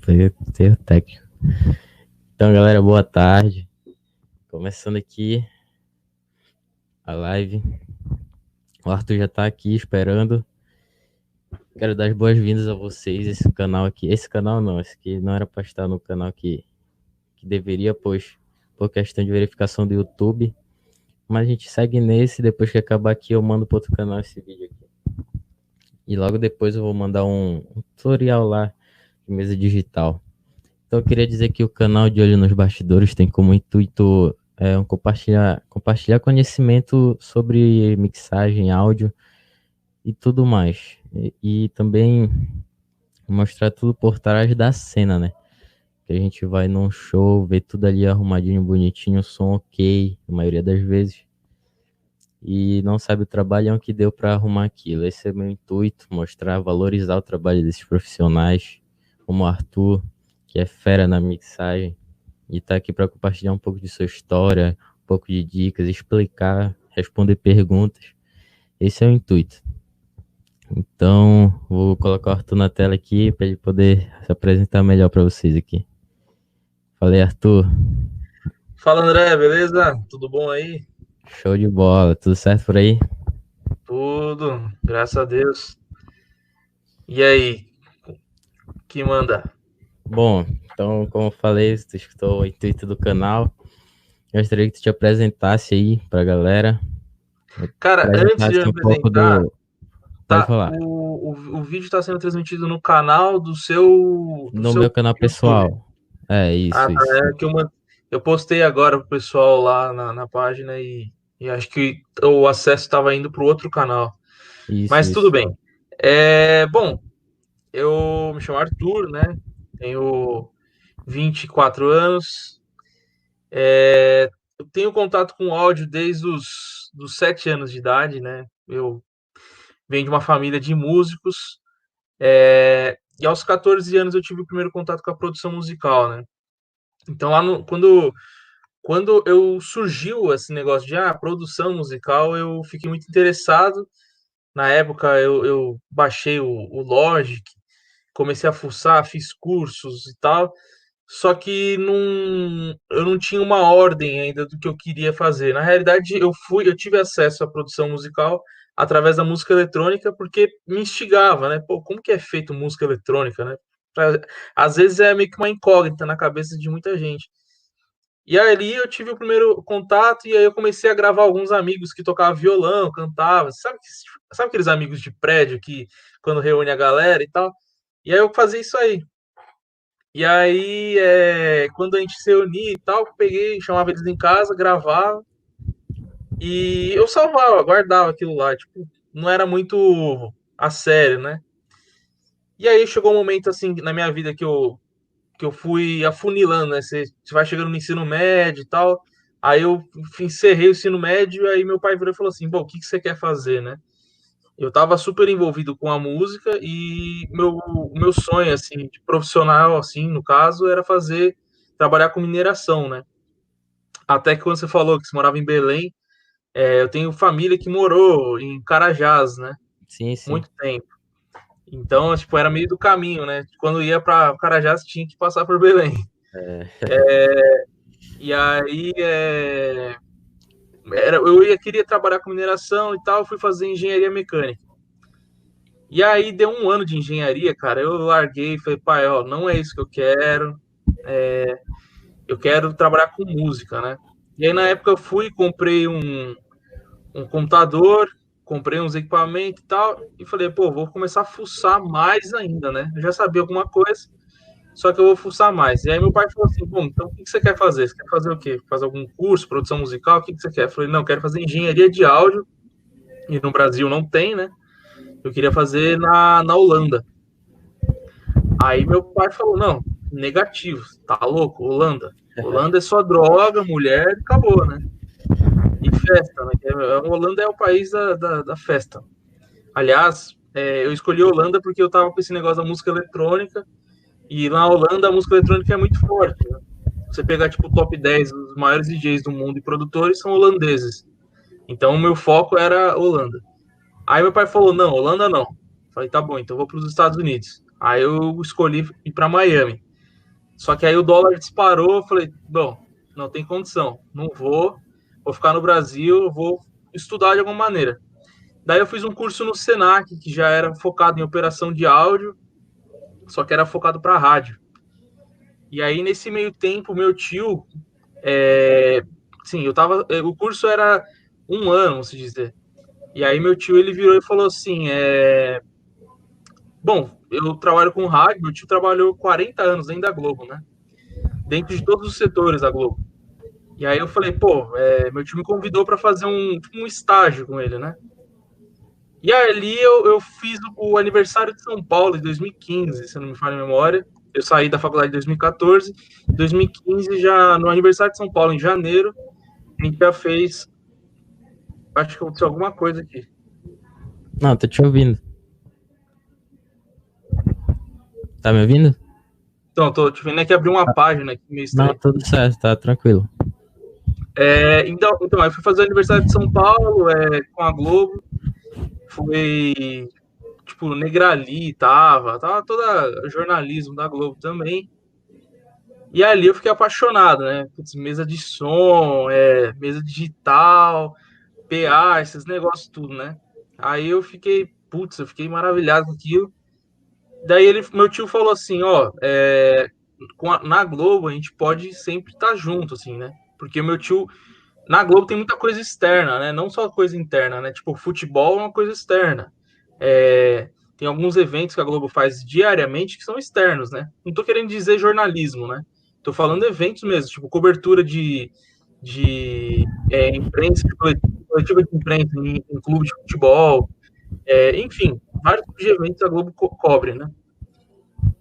Ter técnico. Então, galera, boa tarde. Começando aqui a live. O Arthur já tá aqui esperando. Quero dar as boas-vindas a vocês. Esse canal aqui. Esse canal não, esse aqui não era para estar no canal que deveria, pois, por questão de verificação do YouTube. Mas a gente segue nesse. Depois que acabar aqui, eu mando para outro canal esse vídeo aqui. E logo depois eu vou mandar um tutorial lá de mesa digital. Então eu queria dizer que o canal de Olho nos Bastidores tem como intuito compartilhar conhecimento sobre mixagem, áudio e tudo mais. E também mostrar tudo por trás da cena, né? Que a gente vai num show, vê tudo ali arrumadinho, bonitinho, som ok, a maioria das vezes. E não sabe o trabalhão que deu para arrumar aquilo. Esse é o meu intuito, mostrar, valorizar o trabalho desses profissionais, como o Arthur, que é fera na mixagem, e tá aqui para compartilhar um pouco de sua história, um pouco de dicas, explicar, responder perguntas. Esse é o intuito. Então, vou colocar o Arthur na tela aqui para ele poder se apresentar melhor para vocês aqui. Falei, Arthur. Fala, André, beleza? Tudo bom aí? Show de bola, tudo certo por aí? Tudo, graças a Deus. E aí, que manda? Bom, então, como eu falei, tu escutou o intuito do canal. Eu gostaria que tu te apresentasse aí pra galera. Cara, antes de Apresentasse me um pouco apresentar, do. Pode tá, falar. o vídeo está sendo transmitido no canal do No meu seu canal YouTube. pessoal. É, Ah, tá, isso. é que eu postei agora pro pessoal lá na página e acho que o acesso estava indo pro outro canal. Mas tudo Isso. bem. Bom, eu me chamo Arthur, né? Tenho 24 anos. Eu tenho contato com áudio desde dos 7 anos de idade, né? Eu venho de uma família de músicos, e aos 14 anos eu tive o primeiro contato com a produção musical, né? Então, quando eu surgiu esse negócio de produção musical, eu fiquei muito interessado. Na época, eu baixei o Logic, comecei a fuçar, fiz cursos e tal. Só que eu não tinha uma ordem ainda do que eu queria fazer. Na realidade, eu tive acesso à produção musical através da música eletrônica porque me instigava, né? Pô, como que é feito música eletrônica, né? Às vezes é meio que uma incógnita na cabeça de muita gente. E ali eu tive o primeiro contato e aí eu comecei a gravar alguns amigos que tocavam violão, cantavam, sabe aqueles amigos de prédio que quando reúne a galera e tal? E aí eu fazia isso aí. E aí, quando a gente se reunia e tal, eu peguei, chamava eles em casa, gravava e eu salvava, guardava aquilo lá, tipo, não era muito a sério, né? E aí chegou um momento assim na minha vida que eu fui afunilando, né? Você vai chegando no ensino médio e tal. Aí eu encerrei o ensino médio, aí meu pai virou e falou assim: "Bom, o que você quer fazer, né?" Eu tava super envolvido com a música e o meu sonho, assim, de profissional, assim, no caso, era trabalhar com mineração, né? Até que quando você falou que você morava em Belém, eu tenho família que morou em Carajás, né? Sim. Muito tempo. Então, tipo, era meio do caminho, né? Quando ia para Carajás, tinha que passar por Belém. É, E aí, queria trabalhar com mineração e tal, fui fazer engenharia mecânica. E aí deu um ano de engenharia, cara, eu larguei e falei, pai, ó, não é isso que eu quero, eu quero trabalhar com música, né? E aí na época eu fui, comprei um computador, comprei uns equipamentos e tal, e falei, pô, vou começar a fuçar mais ainda, né? Eu já sabia alguma coisa, só que eu vou fuçar mais. E aí meu pai falou assim, bom, então o que você quer fazer? Você quer fazer o quê? Fazer algum curso, produção musical? O que você quer? Eu falei, não, eu quero fazer engenharia de áudio, e no Brasil não tem, né? Eu queria fazer na Holanda. Aí meu pai falou, não, negativo, tá louco, Holanda. Holanda é só droga, mulher, acabou, né? E festa, né? A Holanda é o país da festa. Aliás, eu escolhi a Holanda porque eu tava com esse negócio da música eletrônica, e na Holanda a música eletrônica é muito forte, né? Você pegar, tipo, o top 10 dos maiores DJs do mundo e produtores são holandeses. Então, o meu foco era Holanda. Aí meu pai falou, não, Holanda não. Falei, tá bom, então eu vou para os Estados Unidos. Aí eu escolhi ir para Miami. Só que aí o dólar disparou, eu falei, bom, não tem condição, não vou ficar no Brasil, vou estudar de alguma maneira. Daí eu fiz um curso no Senac, que já era focado em operação de áudio, só que era focado para rádio. E aí, nesse meio tempo, meu tio, sim, o curso era um ano, vamos dizer. E aí meu tio, ele virou e falou assim, bom, eu trabalho com rádio, meu tio trabalhou 40 anos dentro da Globo, né? Dentro de todos os setores da Globo. E aí eu falei, pô, meu tio me convidou para fazer um estágio com ele, né? E ali eu fiz o aniversário de São Paulo, de 2015, se não me falha a memória. Eu saí da faculdade em 2014. Em 2015, já no aniversário de São Paulo, em janeiro, a gente já fez... Acho que aconteceu alguma coisa aqui. Não, tô te ouvindo. Tá me ouvindo? Então, tô te vendo aqui abrir uma página aqui meio Não, estranha. tudo certo, tá tranquilo. Então, eu fui fazer o aniversário de São Paulo com a Globo. Foi, tipo, Negrali tava toda jornalismo da Globo também. E ali eu fiquei apaixonado, né? Putz, mesa de som, mesa digital, PA, esses negócios tudo, né? Aí eu fiquei, eu fiquei maravilhado com aquilo. Daí meu tio falou assim, ó, na Globo a gente pode sempre estar junto, assim, né? Porque meu tio, na Globo tem muita coisa externa, né? Não só coisa interna, né? Tipo, futebol é uma coisa externa. Tem alguns eventos que a Globo faz diariamente que são externos, né? Não tô querendo dizer jornalismo, né? Tô falando eventos mesmo, tipo cobertura de imprensa, coletiva de imprensa em clube de futebol, enfim, vários tipos de eventos a Globo cobre, né?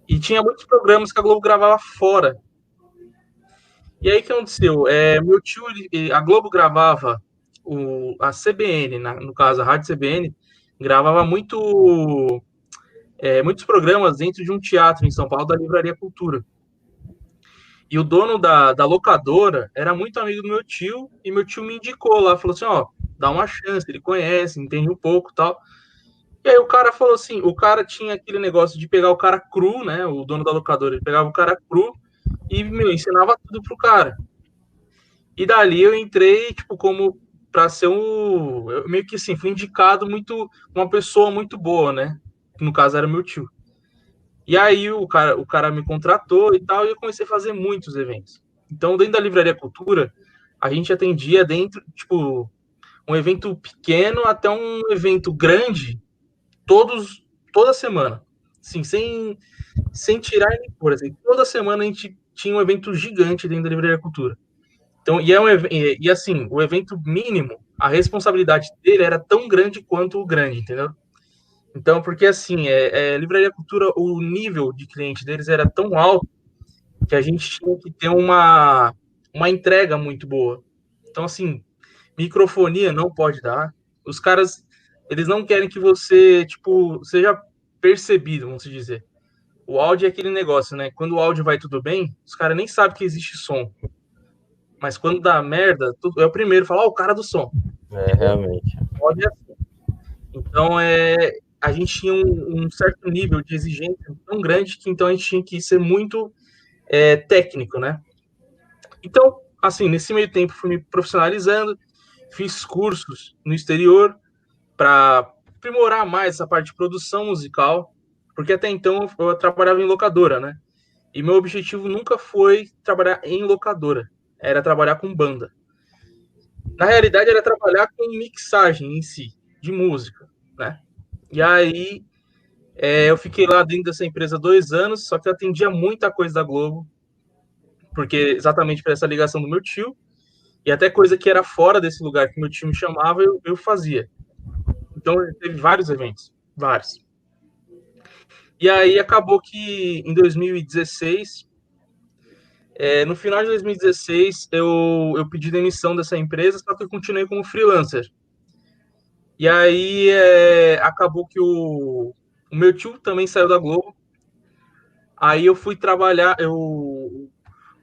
E tinha muitos programas que a Globo gravava fora. E aí o que aconteceu? Meu tio, a Globo gravava, a CBN, no caso a Rádio CBN, gravava muitos programas dentro de um teatro em São Paulo, da Livraria Cultura. E o dono da locadora era muito amigo do meu tio, e meu tio me indicou lá, falou assim, ó, dá uma chance, ele conhece, entende um pouco e tal. E aí o cara falou assim, o cara tinha aquele negócio de pegar o cara cru, né, o dono da locadora, ele pegava o cara cru e, ensinava tudo pro cara. E dali eu entrei, tipo, como para ser eu meio que assim, fui indicado uma pessoa muito boa, né? Que no caso era meu tio. E aí o cara me contratou e tal, e eu comecei a fazer muitos eventos. Então, dentro da Livraria Cultura, a gente atendia dentro, tipo, um evento pequeno até um evento grande, toda semana. Assim, sem tirar nem pôr, assim, toda semana a gente tinha um evento gigante dentro da Livraria Cultura. Então, e assim, o evento mínimo, a responsabilidade dele era tão grande quanto o grande, entendeu? Então, porque assim, Livraria Cultura, o nível de cliente deles era tão alto que a gente tinha que ter uma entrega muito boa. Então, assim, microfonia não pode dar. Os caras, eles não querem que você, tipo, seja percebido, vamos dizer. O áudio é aquele negócio, né? Quando o áudio vai tudo bem, os caras nem sabem que existe som. Mas quando dá merda, é o primeiro a falar, ó, o cara do som. Realmente. Pode assim. Então, a gente tinha um certo nível de exigência tão grande que então a gente tinha que ser muito técnico, né? Então, assim, nesse meio tempo fui me profissionalizando, fiz cursos no exterior para aprimorar mais essa parte de produção musical, porque até então eu trabalhava em locadora, né? E meu objetivo nunca foi trabalhar em locadora, era trabalhar com banda. Na realidade, era trabalhar com mixagem em si, de música, né? E aí, eu fiquei lá dentro dessa empresa 2 anos, só que eu atendia muita coisa da Globo, porque exatamente por essa ligação do meu tio, e até coisa que era fora desse lugar que meu tio me chamava, eu fazia. Então, teve vários eventos, vários. E aí, acabou que em 2016, no final de 2016, eu pedi demissão dessa empresa, só que eu continuei como freelancer. E aí, acabou que o meu tio também saiu da Globo. Aí eu fui trabalhar,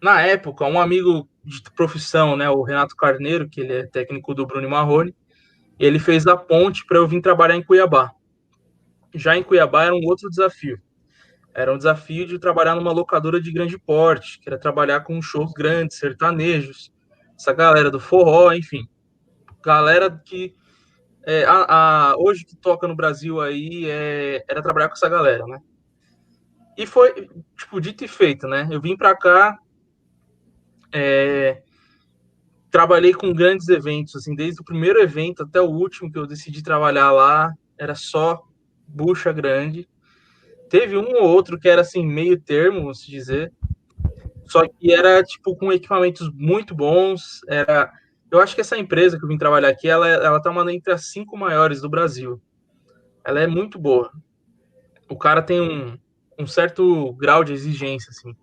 na época, um amigo de profissão, né, o Renato Carneiro, que ele é técnico do Bruno Marrone, ele fez a ponte para eu vir trabalhar em Cuiabá. Já em Cuiabá era um outro desafio. Era um desafio de trabalhar numa locadora de grande porte, que era trabalhar com shows grandes, sertanejos, essa galera do forró, enfim, galera que hoje que toca no Brasil aí era trabalhar com essa galera, né? E foi, tipo, dito e feito, né? Eu vim pra cá, trabalhei com grandes eventos, assim, desde o primeiro evento até o último que eu decidi trabalhar lá, era só bucha grande. Teve um ou outro que era, assim, meio termo, vamos dizer, só que era, tipo, com equipamentos muito bons, Eu acho que essa empresa que eu vim trabalhar aqui, ela tá uma entre as 5 maiores do Brasil. Ela é muito boa. O cara tem um certo grau de exigência, assim,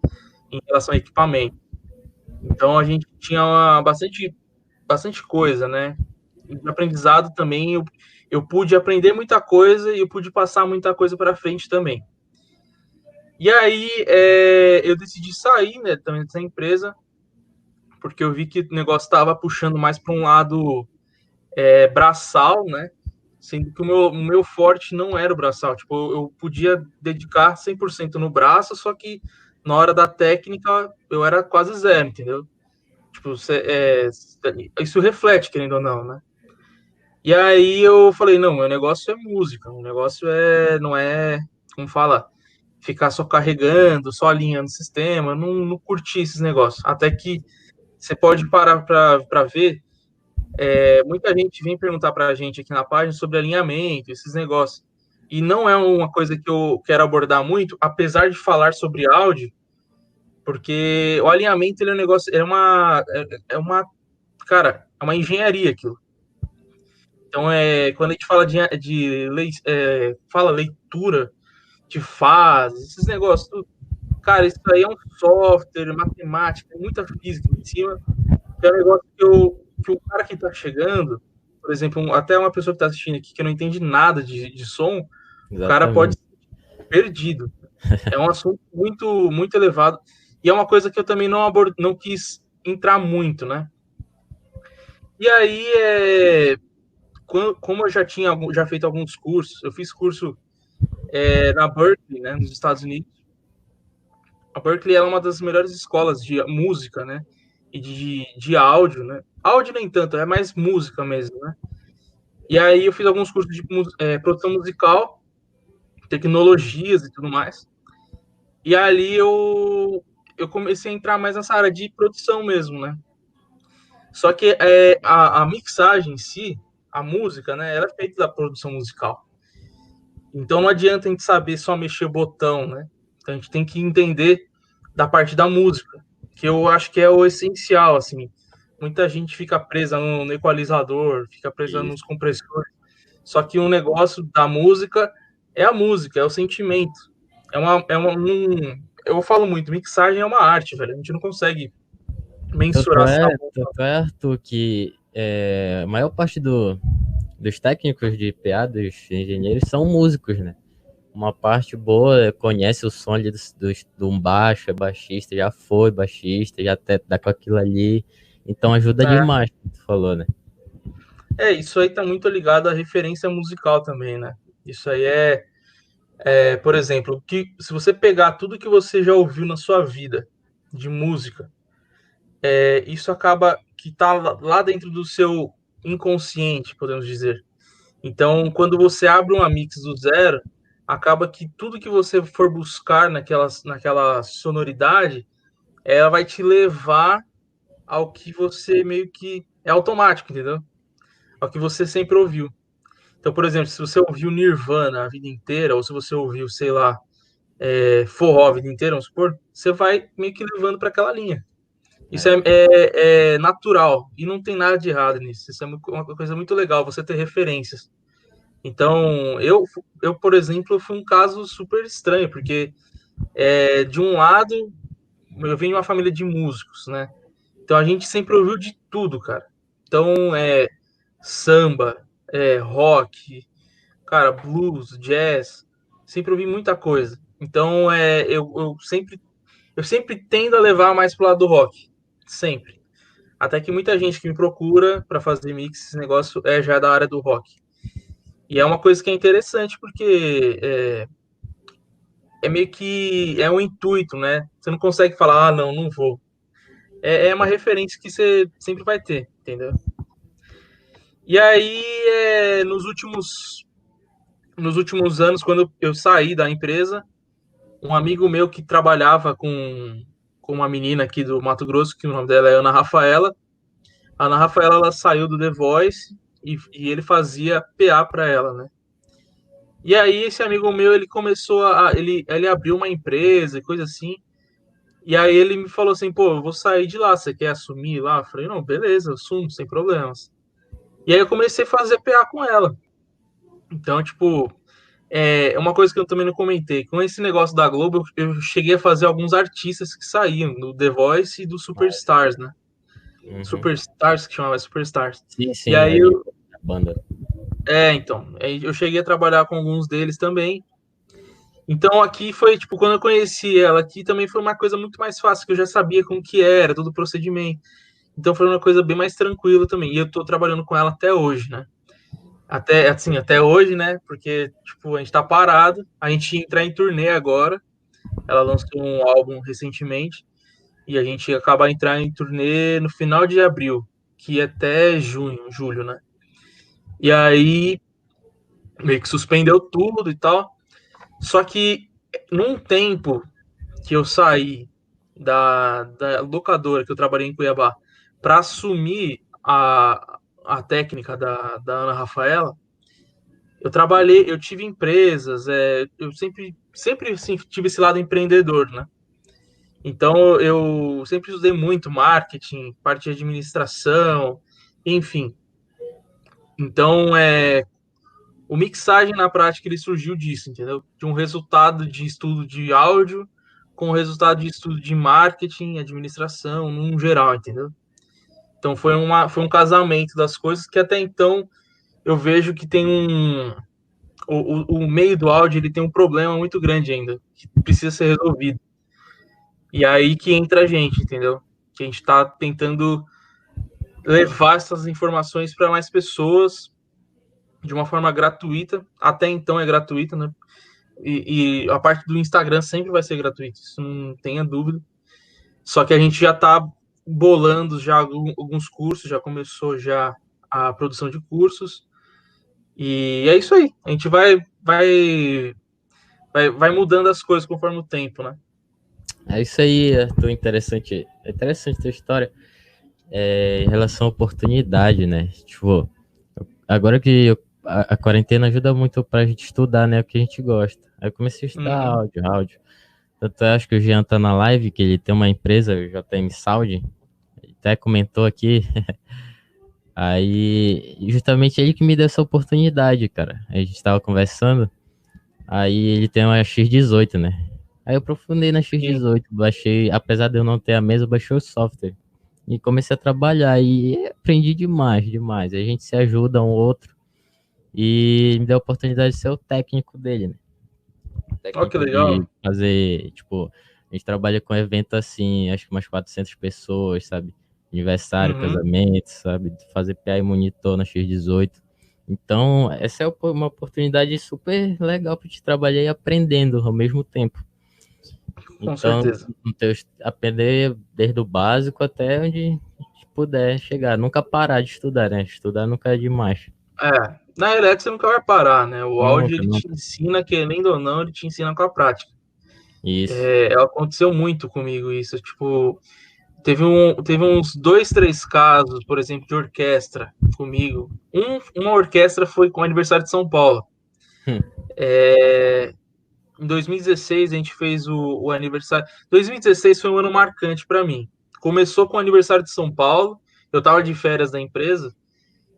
em relação ao equipamento. Então a gente tinha bastante coisa, né? E de aprendizado também, eu pude aprender muita coisa e eu pude passar muita coisa para frente também. E aí eu decidi sair, né, também dessa empresa, porque eu vi que o negócio estava puxando mais para um lado braçal, né? Sendo que o meu forte não era o braçal. Tipo, eu podia dedicar 100% no braço, só que na hora da técnica eu era quase zero, entendeu? Tipo, isso reflete, querendo ou não, né? E aí eu falei, não, meu negócio é música, o negócio não é, como fala, ficar só carregando, só alinhando o sistema, não curti esses negócios. Até que você pode parar para ver, muita gente vem perguntar para a gente aqui na página sobre alinhamento, esses negócios. E não é uma coisa que eu quero abordar muito, apesar de falar sobre áudio, porque o alinhamento ele é um negócio, cara, é uma engenharia aquilo. Então, quando a gente fala fala leitura de fases, esses negócios, tudo, cara, isso aí é um software, matemática, muita física em cima, que é um negócio que o cara que está chegando, por exemplo, até uma pessoa que está assistindo aqui que não entende nada de som, o cara pode Exatamente. ser perdido. É um assunto muito, muito elevado. E é uma coisa que eu também não quis entrar muito, né? E aí, como eu já tinha já feito alguns cursos, eu fiz curso na Berkeley, né, nos Estados Unidos. A Berkeley é uma das melhores escolas de música, né? E de áudio, né? Áudio nem tanto, é mais música mesmo, né? E aí eu fiz alguns cursos de produção musical, tecnologias e tudo mais. E ali eu comecei a entrar mais nessa área de produção mesmo, né? Só que a mixagem em si, a música, né? Ela é feita da produção musical. Então não adianta a gente saber só mexer o botão, né? Então a gente tem que entender da parte da música, que eu acho que é o essencial, assim. Muita gente fica presa no equalizador, fica presa Isso. nos compressores. Só que o negócio da música é a música, é o sentimento. Eu falo muito, mixagem é uma arte, velho. A gente não consegue mensurar sabor. Tanto é, Arthur, que a maior parte dos técnicos de PA, dos engenheiros, são músicos, né? Uma parte boa conhece o som ali do um baixo, é baixista, já foi baixista, já até dá com aquilo ali. Então ajuda É, demais, como tu falou, né? isso aí tá muito ligado à referência musical também, né? Isso aí por exemplo, que se você pegar tudo que você já ouviu na sua vida de música, isso acaba que tá lá dentro do seu inconsciente, podemos dizer. Então, quando você abre uma mix do zero, acaba que tudo que você for buscar naquela sonoridade, ela vai te levar ao que você meio que é automático, entendeu? Ao que você sempre ouviu. Então, por exemplo, se você ouviu Nirvana a vida inteira, ou se você ouviu, sei lá, forró a vida inteira, vamos supor, você vai meio que levando para aquela linha. Isso É, é natural e não tem nada de errado nisso. Isso é uma coisa muito legal, você ter referências. Então, por exemplo, fui um caso super estranho, porque de um lado, eu venho de uma família de músicos, né? Então a gente sempre ouviu de tudo, cara. Então, samba, rock, cara, blues, jazz, sempre ouvi muita coisa. Então, eu sempre tendo a levar mais pro lado do rock, sempre. Até que muita gente que me procura para fazer mix, esse negócio já da área do rock. E é uma coisa que é interessante, porque é meio que é um intuito, né? Você não consegue falar, ah, não, não vou. É uma referência que você sempre vai ter, entendeu? E aí, nos últimos anos, quando eu saí da empresa, um amigo meu que trabalhava com uma menina aqui do Mato Grosso, que o nome dela é Ana Rafaela. A Ana Rafaela, ela saiu do The Voice e ele fazia PA para ela, né? E aí esse amigo meu, ele começou ele abriu uma empresa e coisa assim. E aí ele me falou assim, pô, eu vou sair de lá, você quer assumir lá? Eu falei, não, beleza, eu assumo, sem problemas. E aí eu comecei a fazer PA com ela. Então, tipo, é uma coisa que eu também não comentei. Com esse negócio da Globo, eu cheguei a fazer alguns artistas que saíam do The Voice e do Superstars, né? Uhum. Superstars, que chamava Superstars. Sim, E sim, aí, a banda. então, aí eu cheguei a trabalhar com alguns deles também. Então aqui foi, tipo, quando eu conheci ela aqui também foi uma coisa muito mais fácil, que eu já sabia como que era, todo o procedimento. Então foi uma coisa bem mais tranquila também. E eu tô trabalhando com ela até hoje, né? Até, assim, até hoje, né? Porque, tipo, a gente tá parado, a gente ia entrar em turnê agora. Ela lançou um álbum recentemente e a gente acaba entrar em turnê no final de abril, que é até junho, julho, né? E aí meio que suspendeu tudo e tal. Só que num tempo que eu saí da locadora que eu trabalhei em Cuiabá para assumir a técnica da Ana Rafaela, eu tive empresas, eu sempre assim, tive esse lado empreendedor, né? Então eu sempre estudei muito marketing, parte de administração, enfim. Então o mixagem na prática ele surgiu disso, entendeu? De um resultado de estudo de áudio com o resultado de estudo de marketing, administração, num geral, entendeu? Então foi um casamento das coisas que até então eu vejo que tem o meio do áudio ele tem um problema muito grande ainda, que precisa ser resolvido. E aí que entra a gente, entendeu? Que a gente está tentando levar essas informações para mais pessoas de uma forma gratuita. Até então é gratuita, né? E a parte do Instagram sempre vai ser gratuita, isso não tenha dúvida. Só que a gente já está bolando já alguns cursos, já começou já a produção de cursos. E é isso aí. A gente vai mudando as coisas conforme o tempo, né? É isso aí, Arthur, interessante. É interessante a tua história em relação à oportunidade, né? Tipo, agora a quarentena ajuda muito pra gente estudar, né? O que a gente gosta. Aí eu comecei a estudar Uhum. áudio. Tanto eu acho que o Jean tá na live, que ele tem uma empresa, o JM Saudi, ele até comentou aqui. Aí, justamente ele que me deu essa oportunidade, cara. A gente tava conversando, aí ele tem uma X18, né? Aí eu aprofundei na Sim. X18, baixei, apesar de eu não ter a mesa, eu baixei o software. E comecei a trabalhar e aprendi demais, demais. A gente se ajuda um outro e me deu a oportunidade de ser o técnico dele, né? Olha que Técnico de legal. fazer, tipo, a gente trabalha com evento assim, acho que umas 400 pessoas, sabe? Aniversário, Uhum. casamento, sabe? Fazer PA e monitor na X18. Então, essa é uma oportunidade super legal para te trabalhar e aprendendo ao mesmo tempo. Com Então, certeza. aprender desde o básico até onde puder chegar. Nunca parar de estudar, né? Estudar nunca é demais. Na elétrica você nunca vai parar, né? O áudio Nunca, ele te nunca. ensina, querendo ou não, ele te ensina com a prática. Isso. Aconteceu muito comigo isso. Tipo, teve uns dois, três casos, por exemplo, de orquestra comigo. Uma orquestra foi com o aniversário de São Paulo. Hum. Em 2016 a gente fez o aniversário. 2016 foi um ano marcante para mim. Começou com o aniversário de São Paulo. Eu tava de férias da empresa.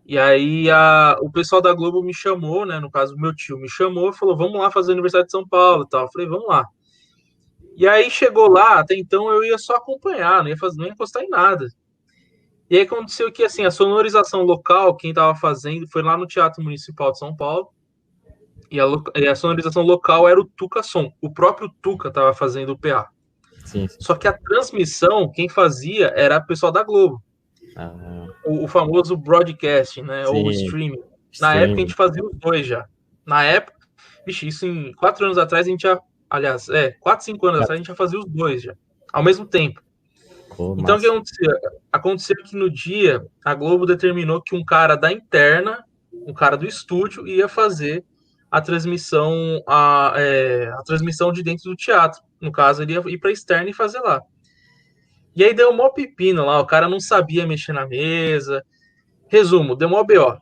E aí o pessoal da Globo me chamou, né? No caso, o meu tio me chamou e falou: vamos lá fazer o aniversário de São Paulo e tal. Eu falei, vamos lá. E aí chegou lá, até então eu ia só acompanhar, não ia encostar em nada. E aí aconteceu que assim, a sonorização local, quem estava fazendo, foi lá no Teatro Municipal de São Paulo, e a sonorização local era o Tuca Som. O próprio Tuca estava fazendo o PA. Sim, sim. Só que a transmissão, quem fazia era o pessoal da Globo, Ah, o famoso broadcast, né? Ou o sim, streaming. Na época a streaming. gente fazia os dois já. Na época, vixe, isso em 4 anos atrás a gente já Aliás, 4, 5 anos atrás, a gente já fazia os dois já, ao mesmo tempo. Pô, Então, o que massa. aconteceu? Aconteceu que no dia, a Globo determinou que um cara da interna, um cara do estúdio, ia fazer a transmissão, a transmissão de dentro do teatro. No caso, ele ia ir para a externa e fazer lá. E aí deu mó pepino lá, o cara não sabia mexer na mesa. Resumo, deu mó BO.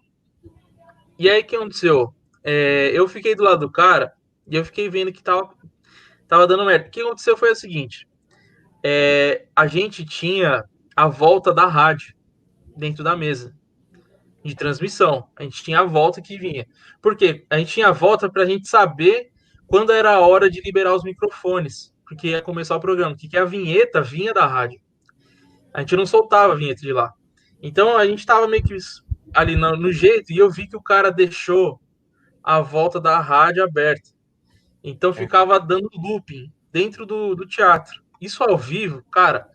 E aí, o que aconteceu? Eu fiquei do lado do cara e eu fiquei vendo que tava dando merda. O que aconteceu foi o seguinte: a gente tinha a volta da rádio dentro da mesa de transmissão. A gente tinha a volta que vinha. Por quê? A gente tinha a volta para a gente saber quando era a hora de liberar os microfones, porque ia começar o programa, que a vinheta vinha da rádio. A gente não soltava a vinheta de lá. Então a gente tava meio que ali no jeito, e eu vi que o cara deixou a volta da rádio aberta. Então ficava dando looping dentro do teatro. Isso ao vivo, cara,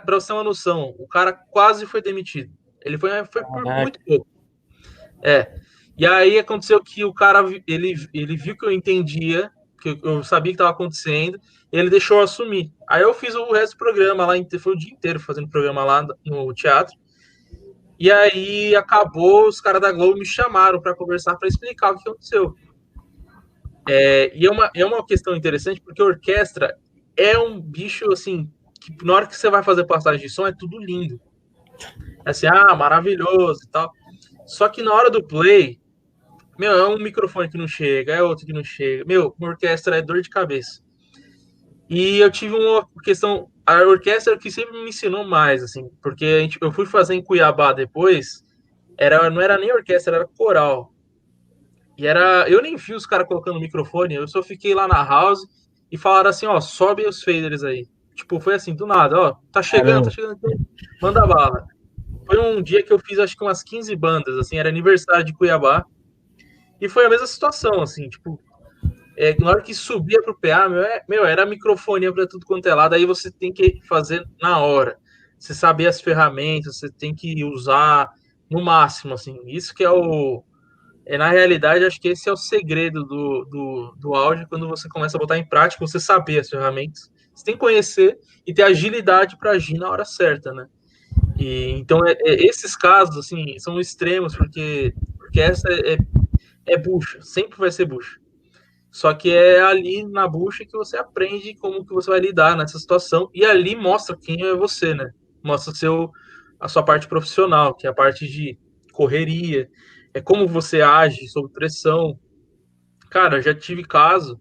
pra você ter uma noção, o cara quase foi demitido. Ele foi por muito pouco. E aí aconteceu que o cara, ele viu que eu entendia, que eu sabia que estava acontecendo, e ele deixou eu assumir. Aí eu fiz o resto do programa lá, foi o dia inteiro fazendo programa lá no teatro. E aí acabou, os caras da Globo me chamaram para conversar, para explicar o que aconteceu. E é uma questão interessante, porque a orquestra é um bicho, assim, que na hora que você vai fazer passagem de som, é tudo lindo. É assim, maravilhoso e tal. Só que na hora do play, meu, é um microfone que não chega, é outro que não chega. Meu, uma orquestra é dor de cabeça. E eu tive uma questão, a orquestra que sempre me ensinou mais, assim, porque eu fui fazer em Cuiabá depois, não era nem orquestra, era coral. E eu nem vi os caras colocando microfone, eu só fiquei lá na house e falaram assim, ó, sobe os faders aí. Tipo, foi assim, do nada, ó, tá chegando, então manda bala. Foi um dia que eu fiz acho que umas 15 bandas, assim, era aniversário de Cuiabá. E foi a mesma situação, assim, tipo, na hora que subia pro PA, era microfonia pra tudo quanto é lado, aí você tem que fazer na hora. Você saber as ferramentas, você tem que usar no máximo, assim. Isso que na realidade, acho que esse é o segredo do áudio, quando você começa a botar em prática, você saber as ferramentas. Você tem que conhecer e ter agilidade para agir na hora certa, né? Então, esses casos, assim, são extremos, porque essa é bucha, sempre vai ser bucha. Só que é ali na bucha que você aprende como que você vai lidar nessa situação, e ali mostra quem é você, né? Mostra a sua parte profissional, que é a parte de correria, é como você age sob pressão. Cara, eu já tive caso,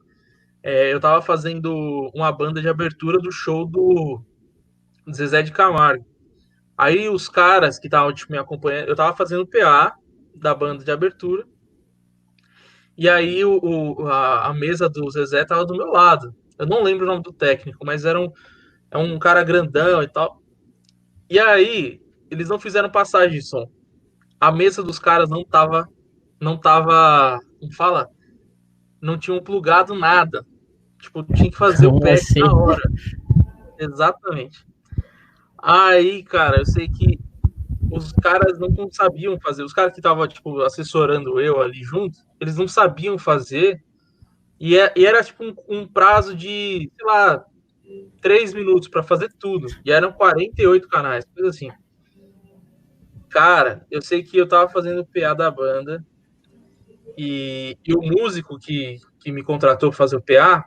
eu tava fazendo uma banda de abertura do show do Zezé de Camargo. Aí os caras que estavam tipo, me acompanhando, eu tava fazendo PA da banda de abertura, e aí a mesa do Zezé tava do meu lado. Eu não lembro o nome do técnico, mas é um cara grandão e tal. E aí, eles não fizeram passagem de som. A mesa dos caras como fala? Não tinham plugado nada. Tipo, tinha que fazer o Como patch assim? na hora. Exatamente. Aí, cara, eu sei que os caras não sabiam fazer. Os caras que estavam, tipo, assessorando eu ali junto, eles não sabiam fazer. E era, tipo, um prazo de, sei lá, 3 minutos para fazer tudo. E eram 48 canais, coisa assim. Cara, eu sei que eu tava fazendo o PA da banda e o músico que me contratou para fazer o PA,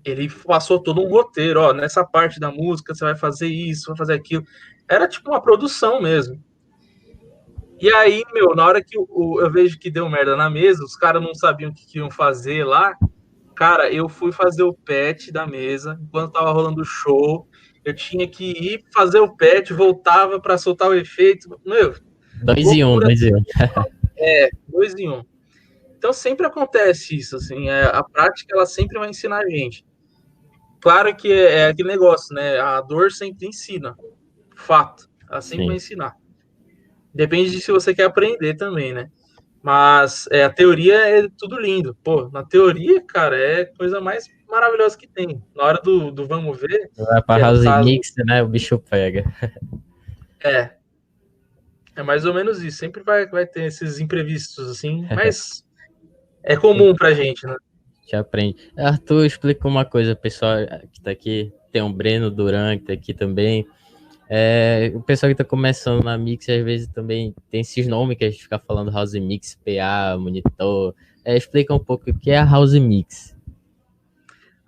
ele passou todo um roteiro, ó, nessa parte da música você vai fazer isso, vai fazer aquilo. Era tipo uma produção mesmo. E aí, meu, na hora que eu vejo que deu merda na mesa, os caras não sabiam o que iam fazer lá, cara, eu fui fazer o patch da mesa, enquanto tava rolando o show, eu tinha que ir fazer o patch, voltava para soltar o efeito, meu, 2 em 1, loucura. 2 em 1. 2 em 1. Então sempre acontece isso, assim, a prática ela sempre vai ensinar a gente. Claro que é aquele negócio, né? A dor sempre ensina, fato, ela sempre vai ensinar. Depende de se você quer aprender também, né? Mas a teoria é tudo lindo. Pô, na teoria, cara, é a coisa mais maravilhosa que tem. Na hora do vamos ver, Vai que pra é no House caso, Mix, né? O bicho pega. é, é mais ou menos isso. Sempre vai ter esses imprevistos, assim, mas é comum pra gente, né? Já aprende. Arthur, explica uma coisa, pessoal que tá aqui, tem um Breno Duran que tá aqui também. O pessoal que tá começando na Mix, às vezes também tem esses nomes que a gente fica falando, House Mix, PA, monitor. Explica um pouco o que é a House Mix.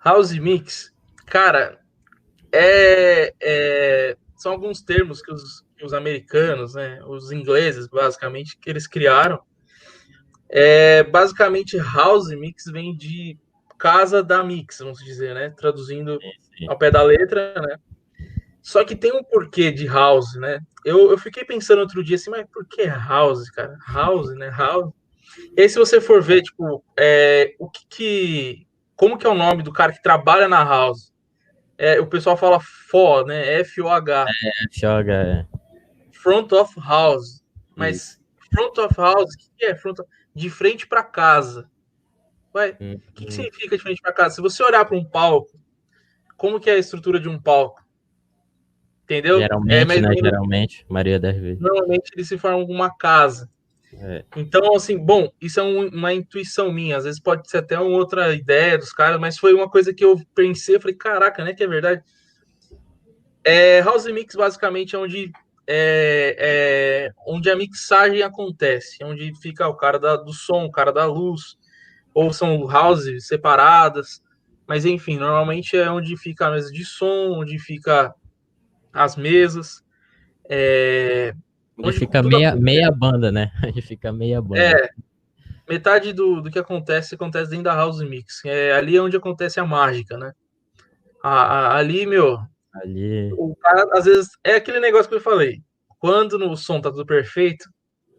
House Mix, cara, são alguns termos que os americanos, né, os ingleses, basicamente, que eles criaram. Basicamente, House Mix vem de casa da Mix, vamos dizer, né? Traduzindo Sim. ao pé da letra, né? Só que tem um porquê de House, né? Eu fiquei pensando outro dia assim, mas por que House, cara? House, né? House. E aí, se você for ver, tipo, como que é o nome do cara que trabalha na House? O pessoal fala FO, né? FOH. Joga Front of House. isso. Mas Front of House, o que é de frente para casa? Ué, o que Hum, significa de frente para casa? Se você olhar para um palco, como que é a estrutura de um palco? Entendeu? É Geralmente, mais ou né? menos, Geralmente, maioria das vezes. normalmente eles se formam uma casa. É. Então, assim, bom, isso é uma intuição minha. Às vezes pode ser até uma outra ideia dos caras, mas foi uma coisa que eu pensei. Eu falei, caraca, né? Que é verdade. House Mix basicamente é onde a mixagem acontece, onde fica o cara do som, o cara da luz, ou são houses separadas, mas enfim, normalmente é onde fica a mesa de som, onde fica as mesas, Onde onde fica tudo meia acontece. banda, né? Onde fica meia banda. É, metade do que acontece dentro da House Mix. Ali é onde acontece a mágica, né? Ali, meu, Ali. o cara, às vezes, é aquele negócio que eu falei. Quando no som tá tudo perfeito,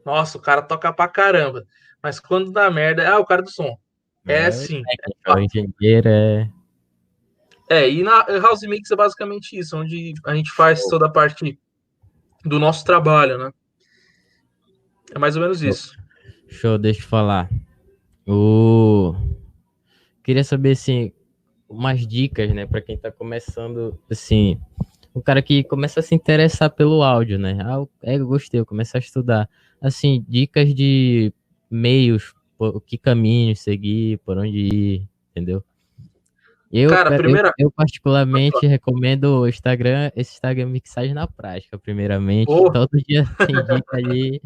nossa, o cara toca pra caramba. Mas quando dá merda, o cara do som. É É o assim. técnico, é o engenheiro, é. E na House Mix é basicamente isso, onde a gente faz Show, toda a parte do nosso trabalho, né? É mais ou menos show. isso. Show, deixa eu falar. O... Queria saber, assim, umas dicas, né, para quem tá começando, assim, o cara que começa a se interessar pelo áudio, né? Eu gostei, eu comecei a estudar. Assim, dicas de meios, que caminho seguir, por onde ir, entendeu? Cara, primeira. Eu Pode falar. particularmente recomendo o Instagram, esse Instagram Mixagem na Prática, primeiramente. Ô, Todo dia tem dica ali,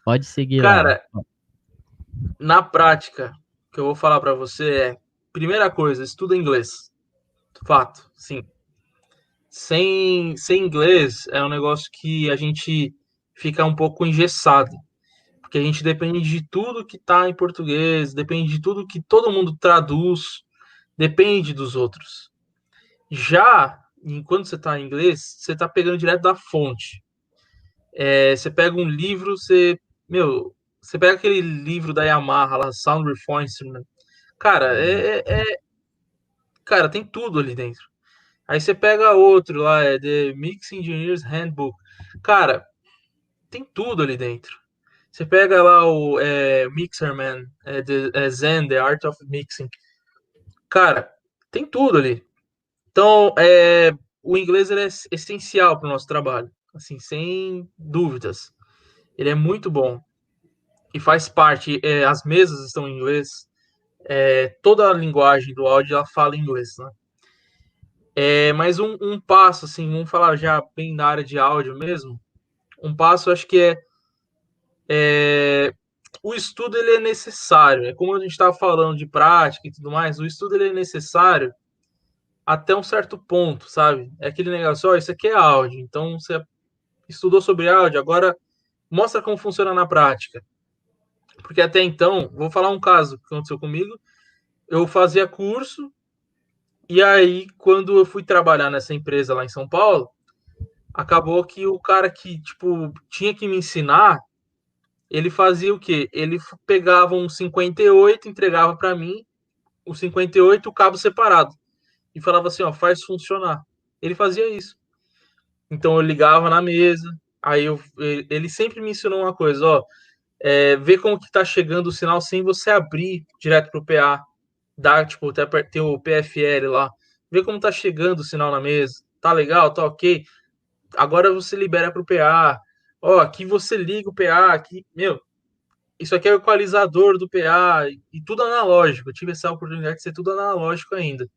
pode seguir lá. cara, na prática, o que eu vou falar pra você primeira coisa, estuda inglês. Fato, sim. Sem inglês é um negócio que a gente fica um pouco engessado, porque a gente depende de tudo que tá em português, depende de tudo que todo mundo traduz, depende dos outros. Já enquanto você está em inglês, você está pegando direto da fonte. Você pega um livro, você pega aquele livro da Yamaha lá, Sound Reform Instrument. Cara, cara, tem tudo ali dentro. Aí você pega outro lá, The Mix Engineer's Handbook. Cara, tem tudo ali dentro. Você pega lá o Mixerman, Zen, The Art of Mixing. Cara, tem tudo ali. Então, o inglês ele é essencial para o nosso trabalho, assim, sem dúvidas. Ele é muito bom e faz parte. As mesas estão em inglês, toda a linguagem do áudio ela fala inglês, né? Mas um passo, assim, vamos falar já bem na área de áudio mesmo. Um passo, acho que o estudo ele é necessário. É como a gente estava falando de prática e tudo mais. O estudo ele é necessário até um certo ponto, sabe? É aquele negócio, isso aqui é áudio, então você estudou sobre áudio, agora mostra como funciona na prática. Porque até então, vou falar um caso que aconteceu comigo. Eu fazia curso, e aí, quando eu fui trabalhar nessa empresa lá em São Paulo, acabou que o cara que, tipo, tinha que me ensinar, ele fazia o quê? Ele pegava um 58, entregava para mim, o 58, o cabo separado, e falava assim, ó, faz funcionar. Ele fazia isso. Então eu ligava na mesa, ele sempre me ensinou uma coisa, ó, ver como que tá chegando o sinal sem você abrir direto pro PA. Dá, tipo, até tem o PFL lá. Ver como tá chegando o sinal na mesa. Tá legal, tá ok. Agora você libera pro PA. Ó, aqui você liga o PA, aqui, meu. isso aqui é o equalizador do PA, e tudo analógico. Eu tive essa oportunidade de ser tudo analógico ainda.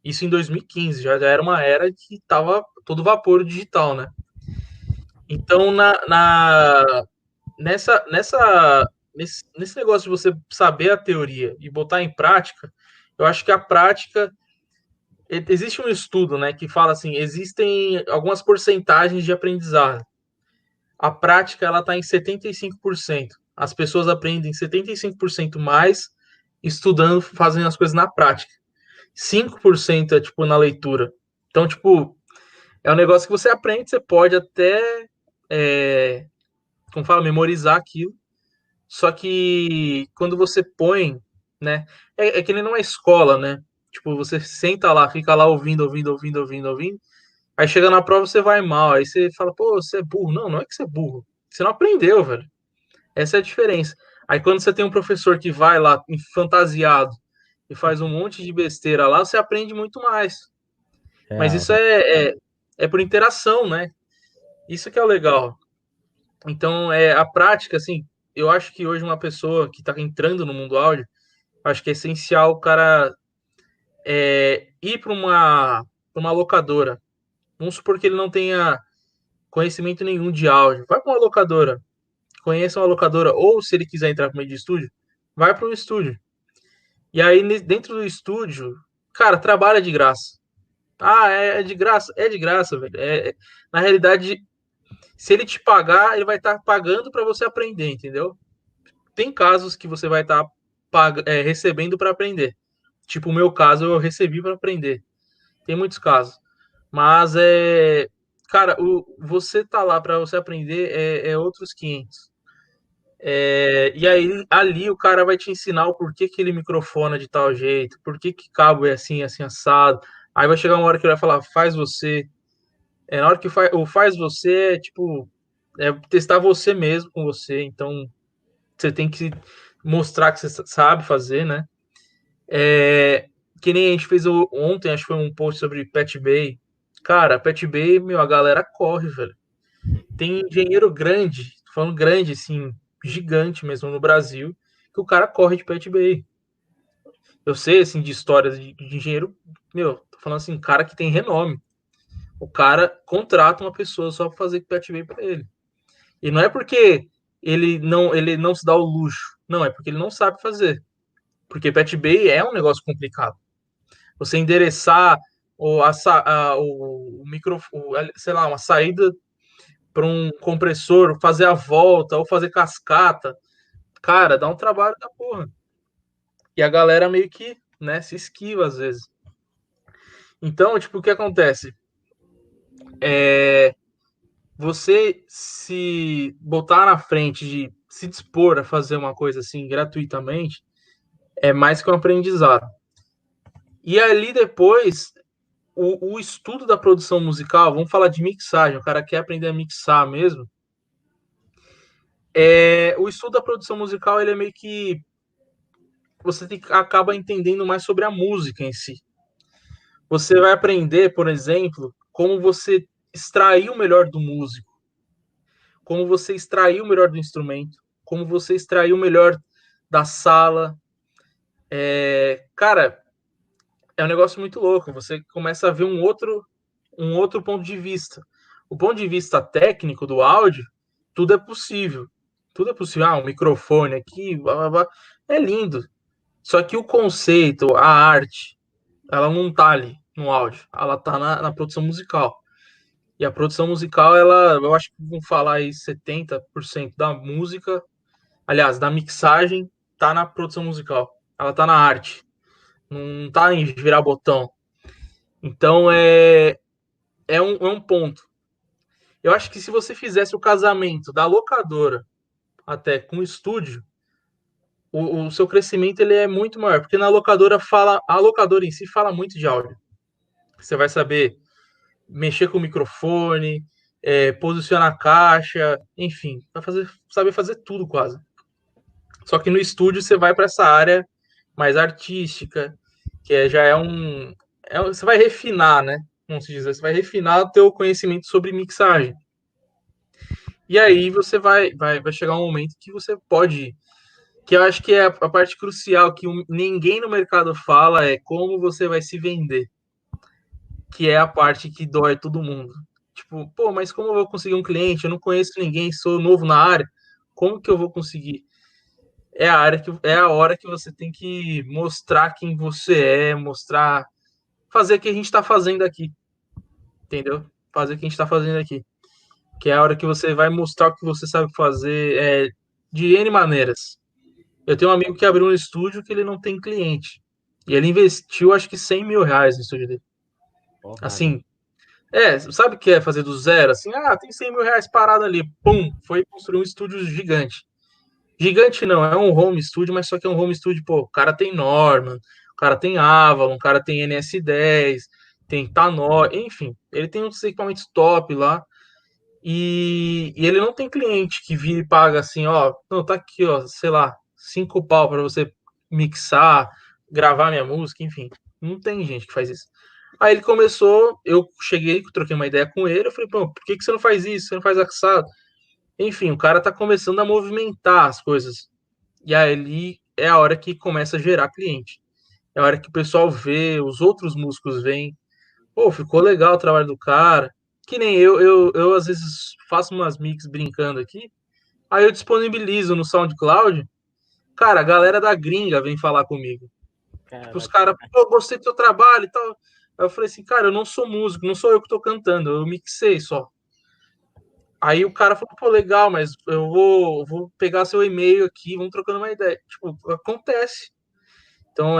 Isso em 2015, já era uma era que tava todo vapor digital, né? Então, nesse negócio de você saber a teoria e botar em prática, eu acho que a prática. Existe um estudo, né, que fala assim: existem algumas porcentagens de aprendizado. A prática ela está em 75%. As pessoas aprendem 75% mais estudando, fazendo as coisas na prática. 5% é tipo na leitura. Então, tipo, é um negócio que você aprende, você pode até, como fala, memorizar aquilo. Só que quando você põe, né? É que nem numa escola, né? Tipo, você senta lá, fica lá ouvindo. Aí chega na prova, você vai mal. Aí você fala, pô, você é burro. Não, não é que você é burro. Você não aprendeu, velho. Essa é a diferença. Aí quando você tem um professor que vai lá, fantasiado, e faz um monte de besteira lá, você aprende muito mais. Mas Real, isso real. é por interação, né? Isso que é o legal. Então, a prática, assim, eu acho que hoje uma pessoa que está entrando no mundo áudio, acho que é essencial o cara ir para uma locadora. Vamos supor que ele não tenha conhecimento nenhum de áudio. Vai para uma locadora, conheça uma locadora, ou se ele quiser entrar para meio de estúdio, vai para um estúdio. E aí, dentro do estúdio, cara, trabalha de graça. Ah, é de graça? É de graça, velho. Na realidade, se ele te pagar, ele vai estar pagando para você aprender, entendeu? Tem casos que você vai estar recebendo para aprender. Tipo, o meu caso, eu recebi para aprender. Tem muitos casos. Mas cara, você tá lá para você aprender é outros 500. E aí, ali o cara vai te ensinar o porquê que ele microfona de tal jeito, por que cabo é assim, assim, assado. Aí vai chegar uma hora que ele vai falar, faz você. Na hora que o faz você tipo, testar você mesmo com você. Então, você tem que mostrar que você sabe fazer, né? Que nem a gente fez ontem, acho que foi um post sobre Pet Bay. Cara, Pet Bay, meu, a galera corre, velho. Tem engenheiro grande, falando grande, assim, gigante mesmo no Brasil, que o cara corre de Pet Bay. Eu sei, assim, de histórias de engenheiro, meu, tô falando assim, cara que tem renome. O cara contrata uma pessoa só pra fazer Pet Bay pra ele. E não é porque ele não se dá o luxo, não, é porque ele não sabe fazer. Porque Pet Bay é um negócio complicado. Você endereçar o micro, sei lá, uma saída para um compressor, fazer a volta ou fazer cascata, cara, dá um trabalho da porra. E a galera meio que, né, se esquiva às vezes. Então, tipo, o que acontece? Você se botar na frente de se dispor a fazer uma coisa assim gratuitamente é mais que um aprendizado. E ali depois, o estudo da produção musical, vamos falar de mixagem, o cara quer aprender a mixar mesmo. O estudo da produção musical, ele é meio que você acaba entendendo mais sobre a música em si. Você vai aprender, por exemplo, como você extrair o melhor do músico, como você extrair o melhor do instrumento, como você extrair o melhor da sala. Cara, é um negócio muito louco. Você começa a ver um outro ponto de vista. O ponto de vista técnico do áudio, tudo é possível. Tudo é possível. Ah, um microfone aqui, blá, blá, blá. É lindo. Só que o conceito, a arte, ela não tá ali no áudio. Ela tá na produção musical. E a produção musical, eu acho que vamos falar aí 70% da música, aliás, da mixagem, tá na produção musical. Ela tá na arte. Não tá em virar botão. Então é um ponto. Eu acho que se você fizesse o casamento da locadora até com o estúdio, o seu crescimento ele é muito maior, porque a locadora em si fala muito de áudio. Você vai saber mexer com o microfone, posicionar a caixa, enfim, vai saber fazer tudo quase. Só que no estúdio você vai para essa área mais artística, que já você vai refinar, né? Vamos dizer, você vai refinar o teu conhecimento sobre mixagem. E aí você vai chegar um momento que você pode que eu acho que é a parte crucial que ninguém no mercado fala é como você vai se vender, que é a parte que dói todo mundo. Tipo, pô, mas como eu vou conseguir um cliente? Eu não conheço ninguém, sou novo na área. Como que eu vou conseguir? É a hora que você tem que mostrar quem você é, mostrar, fazer o que a gente está fazendo aqui, entendeu? Fazer o que a gente está fazendo aqui, que é a hora que você vai mostrar o que você sabe fazer, de N maneiras. Eu tenho um amigo que abriu um estúdio que ele não tem cliente. E ele investiu, acho que R$ 100 mil no estúdio dele. Porrada. Assim, sabe o que é fazer do zero? Assim, tem R$ 100 mil parado ali. Pum, foi construir um estúdio gigante. Gigante não, é um home studio, mas só que é um home studio, pô, o cara tem Norman, o cara tem Avalon, o cara tem NS10, tem Tanor, enfim, ele tem uns equipamentos top lá. E ele não tem cliente que vira e paga assim, ó, não, tá aqui, ó, sei lá, 5 pau para você mixar, gravar minha música, enfim. Não tem gente que faz isso. Aí ele começou, eu cheguei, troquei uma ideia com ele, eu falei, pô, por que você não faz isso? Você não faz assado? Enfim, o cara tá começando a movimentar as coisas. E aí é a hora que começa a gerar cliente. É a hora que o pessoal vê, os outros músicos veem, pô, ficou legal o trabalho do cara. Que nem eu às vezes faço umas mix brincando aqui, aí eu disponibilizo no SoundCloud, cara, a galera da gringa vem falar comigo. Tipo, os Caraca. caras, pô, gostei do teu trabalho e tal. Aí eu falei assim, cara, eu não sou músico, não sou eu que tô cantando, eu mixei só. Aí o cara falou, pô, legal, mas eu vou pegar seu e-mail aqui, vamos trocando uma ideia. Tipo, acontece. Então,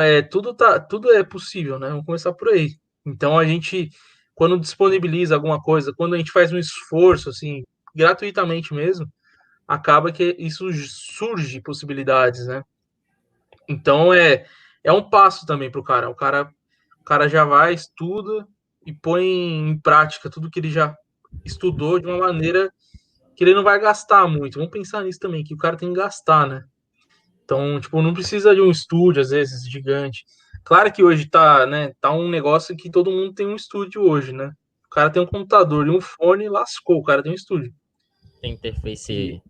tudo é possível, né? Vamos começar por aí. Então, a gente, quando disponibiliza alguma coisa, quando a gente faz um esforço, assim, gratuitamente mesmo, acaba que isso surge possibilidades, né? Então, é um passo também para o cara. O cara já vai, estuda e põe em prática tudo que ele já estudou de uma maneira que ele não vai gastar muito. Vamos pensar nisso também, que o cara tem que gastar, né? Então, tipo, não precisa de um estúdio, às vezes, gigante. Claro que hoje tá, né, tá um negócio que todo mundo tem um estúdio hoje, né? O cara tem um computador e um fone, lascou, o cara tem um estúdio. Tem E, interface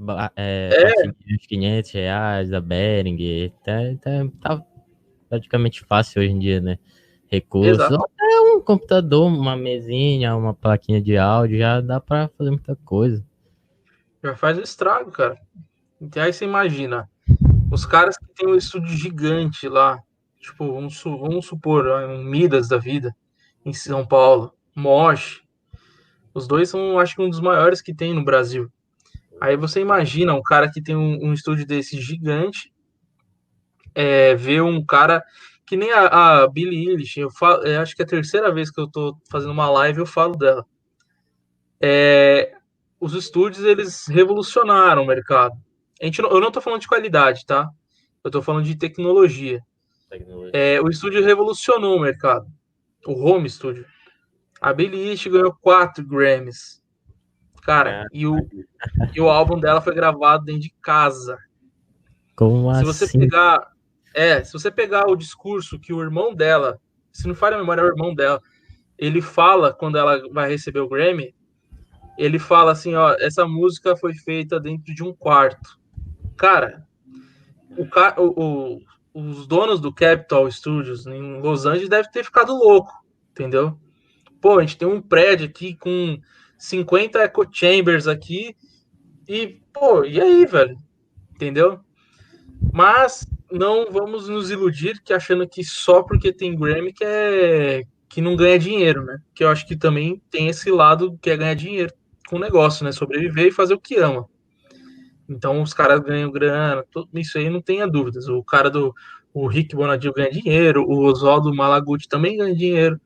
a é, partir de uns R$ 500 da Behringer. Tá praticamente fácil hoje em dia, né? Recursos. Ou exato. até um computador, uma mesinha, uma plaquinha de áudio, já dá pra fazer muita coisa. Já faz o estrago, cara. Então aí você imagina, os caras que tem um estúdio gigante lá, tipo, vamos supor, um Midas da vida, em São Paulo, Mosh, os dois são, acho que um dos maiores que tem no Brasil. Aí você imagina um cara que tem um estúdio desse gigante, ver um cara que nem a Billie Eilish, acho que é a terceira vez que eu tô fazendo uma live eu falo dela. Os estúdios, eles revolucionaram o mercado. Eu não tô falando de qualidade, tá? Eu tô falando de tecnologia. Tecnologia. O estúdio revolucionou o mercado. O home studio. A Billie Eilish ganhou 4 Grammys. Cara, Cara, e o álbum dela foi gravado dentro de casa. como Se você assim? pegar, se você pegar o discurso que o irmão dela, se não falha a memória, é o irmão dela, ele fala quando ela vai receber o Grammy, ele fala assim, ó, essa música foi feita dentro de um quarto. Cara, os donos do Capitol Studios em Los Angeles devem ter ficado louco, entendeu? Pô, a gente tem um prédio aqui com 50 echo chambers aqui e, pô, e aí, velho? Entendeu? Mas não vamos nos iludir que achando que só porque tem Grammy que não ganha dinheiro, né? Que eu acho que também tem esse lado que é ganhar dinheiro com o negócio, né? Sobreviver e fazer o que ama. Então os caras ganham grana, tudo isso aí não tenha dúvidas. O Rick Bonadio ganha dinheiro, o Oswaldo Malaguti também ganha dinheiro.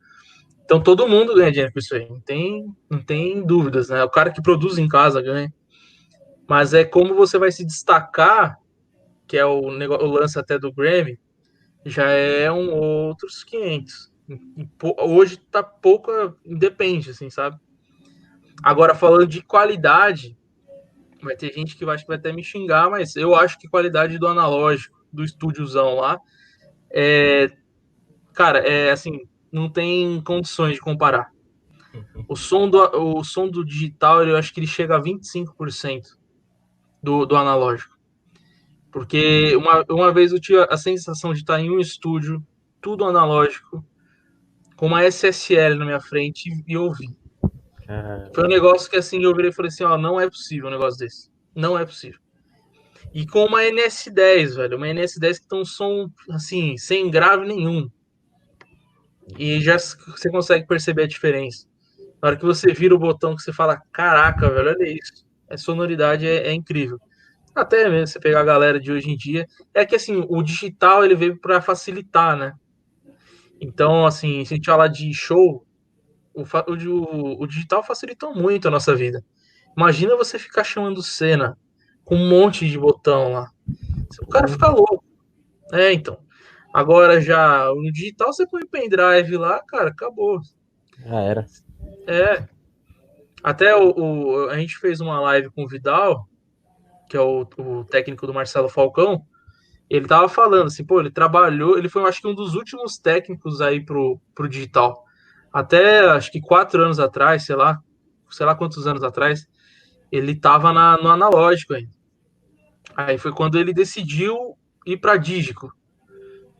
Então todo mundo ganha dinheiro com isso aí, não tem dúvidas, né? O cara que produz em casa ganha. Mas é como você vai se destacar, que é o lance até do Grammy, já é outros 500. Hoje tá pouca, independe, assim, sabe? Agora, falando de qualidade, vai ter gente que acho que vai até me xingar, mas eu acho que qualidade do analógico, do estúdiozão lá, cara, assim, não tem condições de comparar. O som do digital, eu acho que ele chega a 25% do analógico. Porque uma vez eu tive a sensação de estar em um estúdio, tudo analógico, com uma SSL na minha frente e ouvir. Foi um negócio que assim eu virei e falei assim, ó, não é possível um negócio desse. Não é possível. E com uma NS10, velho, uma NS10 que tem um som assim, sem grave nenhum. E já você consegue perceber a diferença. Na hora que você vira o botão que você fala, caraca, velho, olha isso. A sonoridade é incrível. Até mesmo você pegar a galera de hoje em dia, é que assim, o digital ele veio para facilitar, né? Então, assim, se a gente falar de show, o digital facilitou muito a nossa vida. Imagina você ficar chamando cena com um monte de botão lá. O cara fica louco. É, então. Agora já no digital você põe pendrive lá, cara, acabou. Já era. É. Até a gente fez uma live com o Vidal, que é o técnico do Marcelo Falcão. Ele tava falando assim, pô, ele trabalhou, ele foi, acho que um dos últimos técnicos aí pro digital. Até, acho que 4 anos atrás, sei lá quantos anos atrás, ele tava no analógico ainda. Aí foi quando ele decidiu ir para dígico,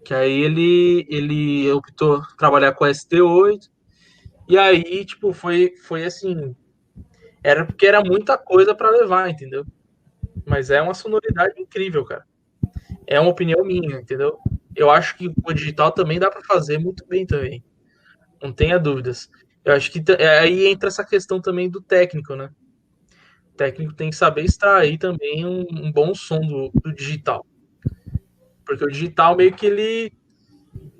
que aí ele optou trabalhar com a ST8, e aí, tipo, foi assim, era porque era muita coisa para levar, entendeu? Mas é uma sonoridade incrível, cara. É uma opinião minha, entendeu? Eu acho que o digital também dá para fazer muito bem também. Não tenha dúvidas. Eu acho que aí entra essa questão também do técnico, né? O técnico tem que saber extrair também um bom som do digital. Porque o digital meio que ele.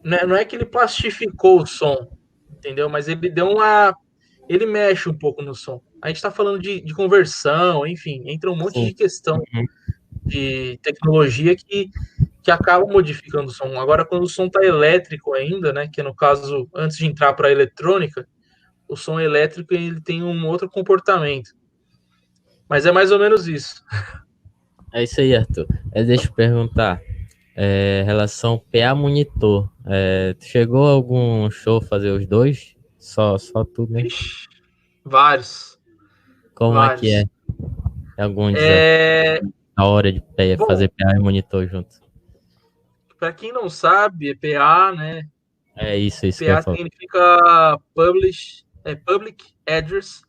Né, não é que ele plastificou o som, entendeu? Mas ele deu uma. Ele mexe um pouco no som. A gente está falando de conversão, enfim, entra um monte Sim. de questão de tecnologia que acaba modificando o som. Agora, quando o som está elétrico ainda, né, que no caso, antes de entrar para a eletrônica, o som elétrico ele tem um outro comportamento. Mas é mais ou menos isso. É isso aí, Arthur. Deixa eu perguntar. Relação PA monitor. Tu chegou a algum show fazer os dois? Só tu mesmo? Ixi, vários, Como é que é? vários. Algum desafio É, na hora de bom, fazer PA e monitor junto? para quem não sabe, é PA, né? É isso que eu ia PA falar. significa Public Address,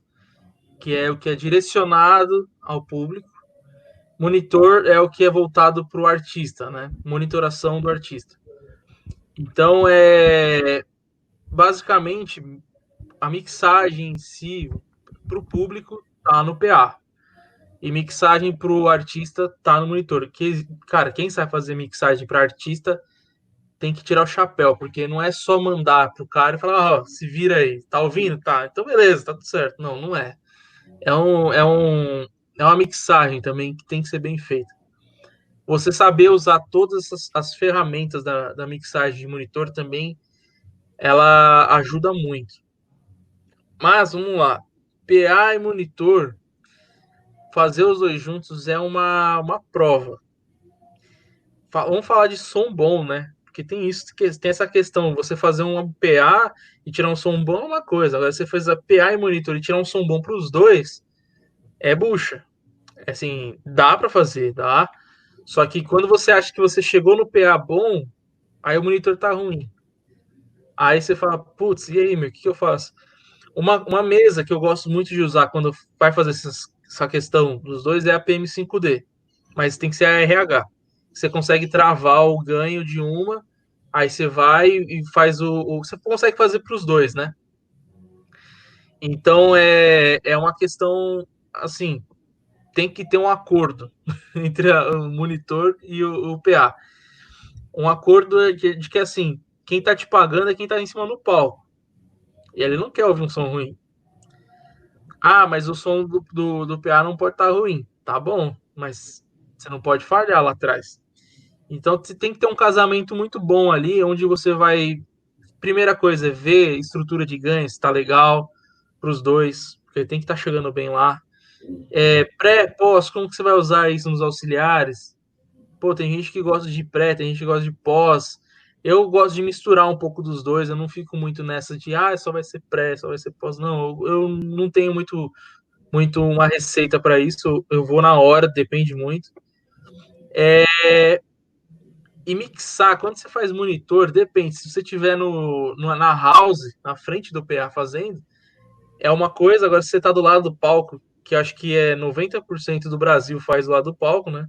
que é o que é direcionado ao público. Monitor é o que é voltado para o artista, né? Monitoração do artista. Então, basicamente, a mixagem em si para o público tá no PA. E mixagem para o artista tá no monitor. Cara, quem sabe fazer mixagem para artista tem que tirar o chapéu, porque não é só mandar pro cara e falar, ó, se vira aí, tá ouvindo? Tá, então beleza, tá tudo certo. Não, não é. É uma mixagem também que tem que ser bem feita. Você saber usar todas as ferramentas da mixagem de monitor também, ela ajuda muito. Mas, vamos lá. PA e monitor, fazer os dois juntos é uma prova. Vamos falar de som bom, né? Porque tem isso, tem essa questão, você fazer um PA e tirar um som bom é uma coisa. Agora, você fazer PA e monitor e tirar um som bom para os dois, é bucha. Assim, dá para fazer, dá. Só que quando você acha que você chegou no PA bom, aí o monitor tá ruim. Aí você fala, putz, e aí, meu, o que eu faço? Uma mesa que eu gosto muito de usar quando vai fazer essa questão dos dois é a PM5D. Mas tem que ser a RH. Você consegue travar o ganho de uma, aí você vai e faz você consegue fazer para os dois, né? Então é uma questão assim, tem que ter um acordo entre o monitor e o PA. Um acordo de que assim, quem tá te pagando é quem tá em cima do palco. E ele não quer ouvir um som ruim. Ah, mas o som do PA não pode estar ruim. Tá bom, mas você não pode falhar lá atrás. Então você tem que ter um casamento muito bom ali, onde você vai. Primeira coisa é ver estrutura de ganho, se tá legal para os dois, porque tem que estar chegando bem lá. Pré, pós, como que você vai usar isso nos auxiliares? Pô, tem gente que gosta de pré, tem gente que gosta de pós. Eu gosto de misturar um pouco dos dois, eu não fico muito nessa de, só vai ser pré, só vai ser pós. Não, eu não tenho muito uma receita para isso, eu vou na hora, depende muito. E mixar, quando você faz monitor, depende. Se você tiver na house, na frente do PA fazendo, é uma coisa. Agora, se você tá do lado do palco, que eu acho que é 90% do Brasil faz do lado do palco, né?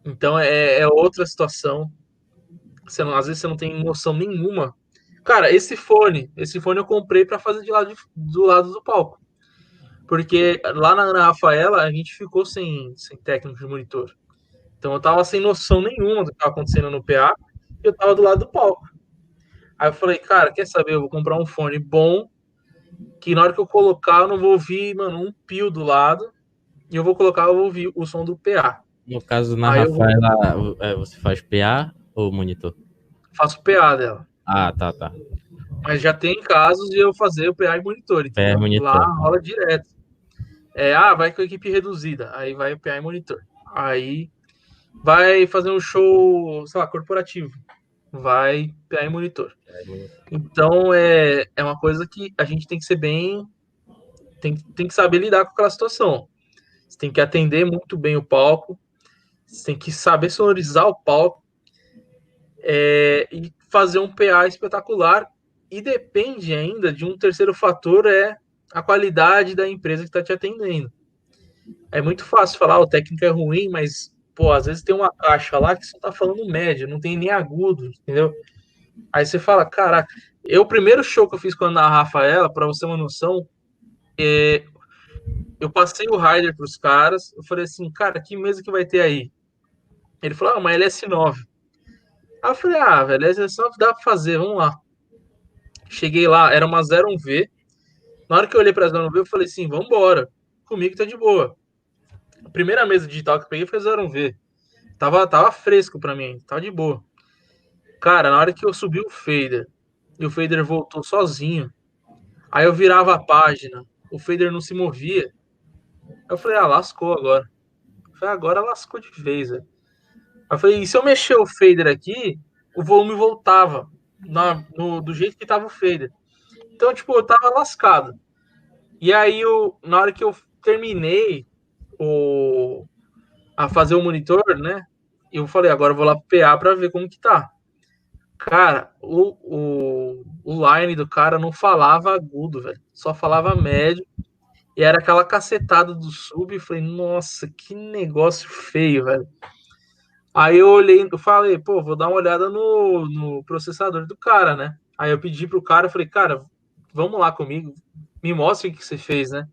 Então é outra situação. Às vezes você não tem noção nenhuma. Cara, esse fone eu comprei para fazer do lado do palco. Porque lá na Ana Rafaela a gente ficou sem técnico de monitor. Então eu tava sem noção nenhuma do que estava acontecendo no PA e eu tava do lado do palco. Aí eu falei, cara, quer saber? Eu vou comprar um fone bom, que na hora que eu colocar eu não vou ouvir, mano, um pio do lado. E eu vou ouvir o som do PA. No caso, na Aí eu Rafaela, você faz PA ou monitor? faço o PA dela. Ah, tá, tá. Mas já tem casos de eu fazer o PA e monitor, PA e entendeu? Lá monitor. rola direto. Vai com a equipe reduzida. Aí vai o PA e monitor. Aí vai fazer um show, sei lá, corporativo. Vai PA e monitor. Então é uma coisa que a gente tem que ser bem. Tem que saber lidar com aquela situação. Você tem que atender muito bem o palco. Você tem que saber sonorizar o palco. E fazer um PA espetacular. E depende ainda de um terceiro fator, é a qualidade da empresa que está te atendendo. É muito fácil falar, o técnico é ruim, mas, pô, às vezes tem uma caixa lá que só tá falando médio, não tem nem agudo, entendeu? Aí você fala, caraca, o primeiro show que eu fiz com a Ana Rafaela, pra você ter uma noção, eu passei o rider pros caras, eu falei assim, cara, que mesa que vai ter aí? Ele falou, uma LS9. Aí eu falei, velho, LS9 dá pra fazer, vamos lá. Cheguei lá, era uma 01V. Na hora que eu olhei pra 01V, eu falei assim, vambora, comigo tá de boa. A primeira mesa digital que eu peguei foi 01V. Tava fresco pra mim, tava de boa. Cara, na hora que eu subi o fader e o fader voltou sozinho, aí eu virava a página, o fader não se movia. Eu falei, lascou agora. Eu falei, agora lascou de vez, velho. Eu falei, e se eu mexer o fader aqui, o volume voltava do jeito que tava o fader. Então, tipo, eu tava lascado. E aí, na hora que eu terminei a fazer o monitor, né? Eu falei, agora eu vou lá pro PA pra ver como que tá. Cara, o line do cara não falava agudo, velho. Só falava médio. E era aquela cacetada do sub. E falei, nossa, que negócio feio, velho. Aí eu olhei, eu falei, pô, vou dar uma olhada no processador do cara, né? Aí eu pedi pro cara, falei, cara, vamos lá comigo. Me mostra o que você fez, né?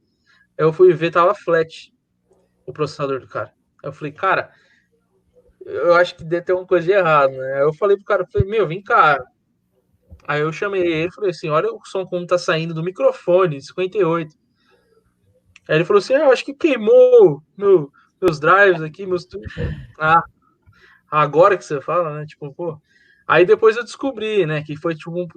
Aí eu fui ver, tava flat o processador do cara. Aí eu falei, cara, eu acho que deve ter uma coisa de errado, né? Aí eu falei pro cara, falei, meu, vem cá. Aí eu chamei ele e falei assim, olha o som como tá saindo do microfone, 58. Aí ele falou assim, eu acho que queimou meus drives aqui, meus... Agora que você fala, né? Tipo, pô. Aí depois eu descobri, né, que foi tipo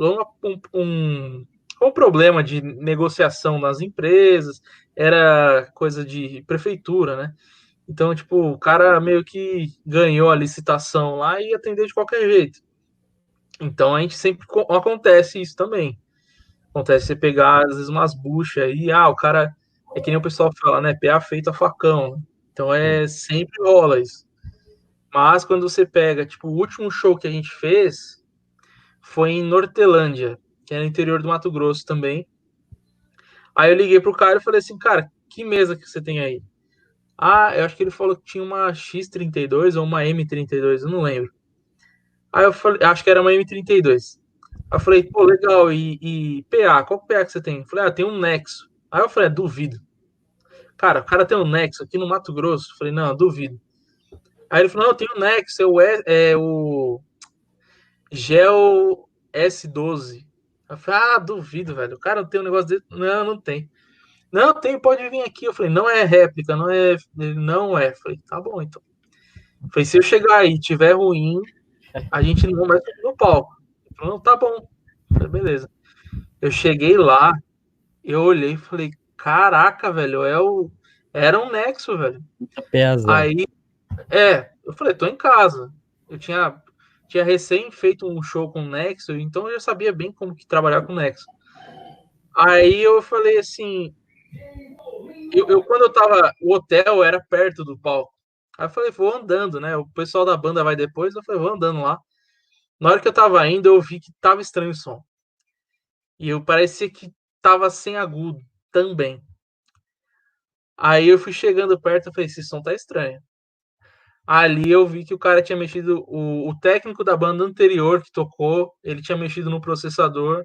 um problema de negociação nas empresas, era coisa de prefeitura, né? Então, tipo, o cara meio que ganhou a licitação lá e atendeu de qualquer jeito. Então a gente sempre acontece isso também. Acontece você pegar, às vezes, umas buchas aí, o cara. É que nem o pessoal fala, né? PA feito a facão. Então sempre rola isso. Mas quando você pega, tipo, o último show que a gente fez foi em Nortelândia, que é no interior do Mato Grosso também. Aí eu liguei pro cara e falei assim, cara, que mesa que você tem aí? Eu acho que ele falou que tinha uma X32 ou uma M32, eu não lembro. Aí eu falei, acho que era uma M32. Aí eu falei, pô, legal, e PA, qual PA que você tem? Eu falei, tem um Nexo. Aí eu falei, duvido. Cara, o cara tem um Nexo aqui no Mato Grosso. Eu falei, não, duvido. Aí ele falou, não, eu tenho um Nexo, o Gel S12. Eu falei, duvido, velho. O cara tem um negócio desse. Não, não tem. Não, tem, pode vir aqui. Eu falei, não é réplica, não é. Não é. Eu falei, tá bom, então. Eu falei, se eu chegar aí e tiver ruim, a gente não vai subir no palco. Ele falou, não, tá bom. Eu falei, beleza. Eu cheguei lá, eu olhei e falei, caraca, velho, era um Nexo, velho. Aí, eu falei, tô em casa. Eu tinha recém feito um show com o Nexo, então eu já sabia bem como que trabalhar com o Nexo. Aí eu falei assim, quando eu tava, o hotel era perto do palco. Aí eu falei, vou andando, né? O pessoal da banda vai depois, eu falei, vou andando lá. Na hora que eu tava indo, eu vi que tava estranho o som. E eu parecia que tava sem agudo também. Aí eu fui chegando perto e falei, esse som tá estranho. Ali eu vi que o cara tinha mexido, o técnico da banda anterior que tocou, ele tinha mexido no processador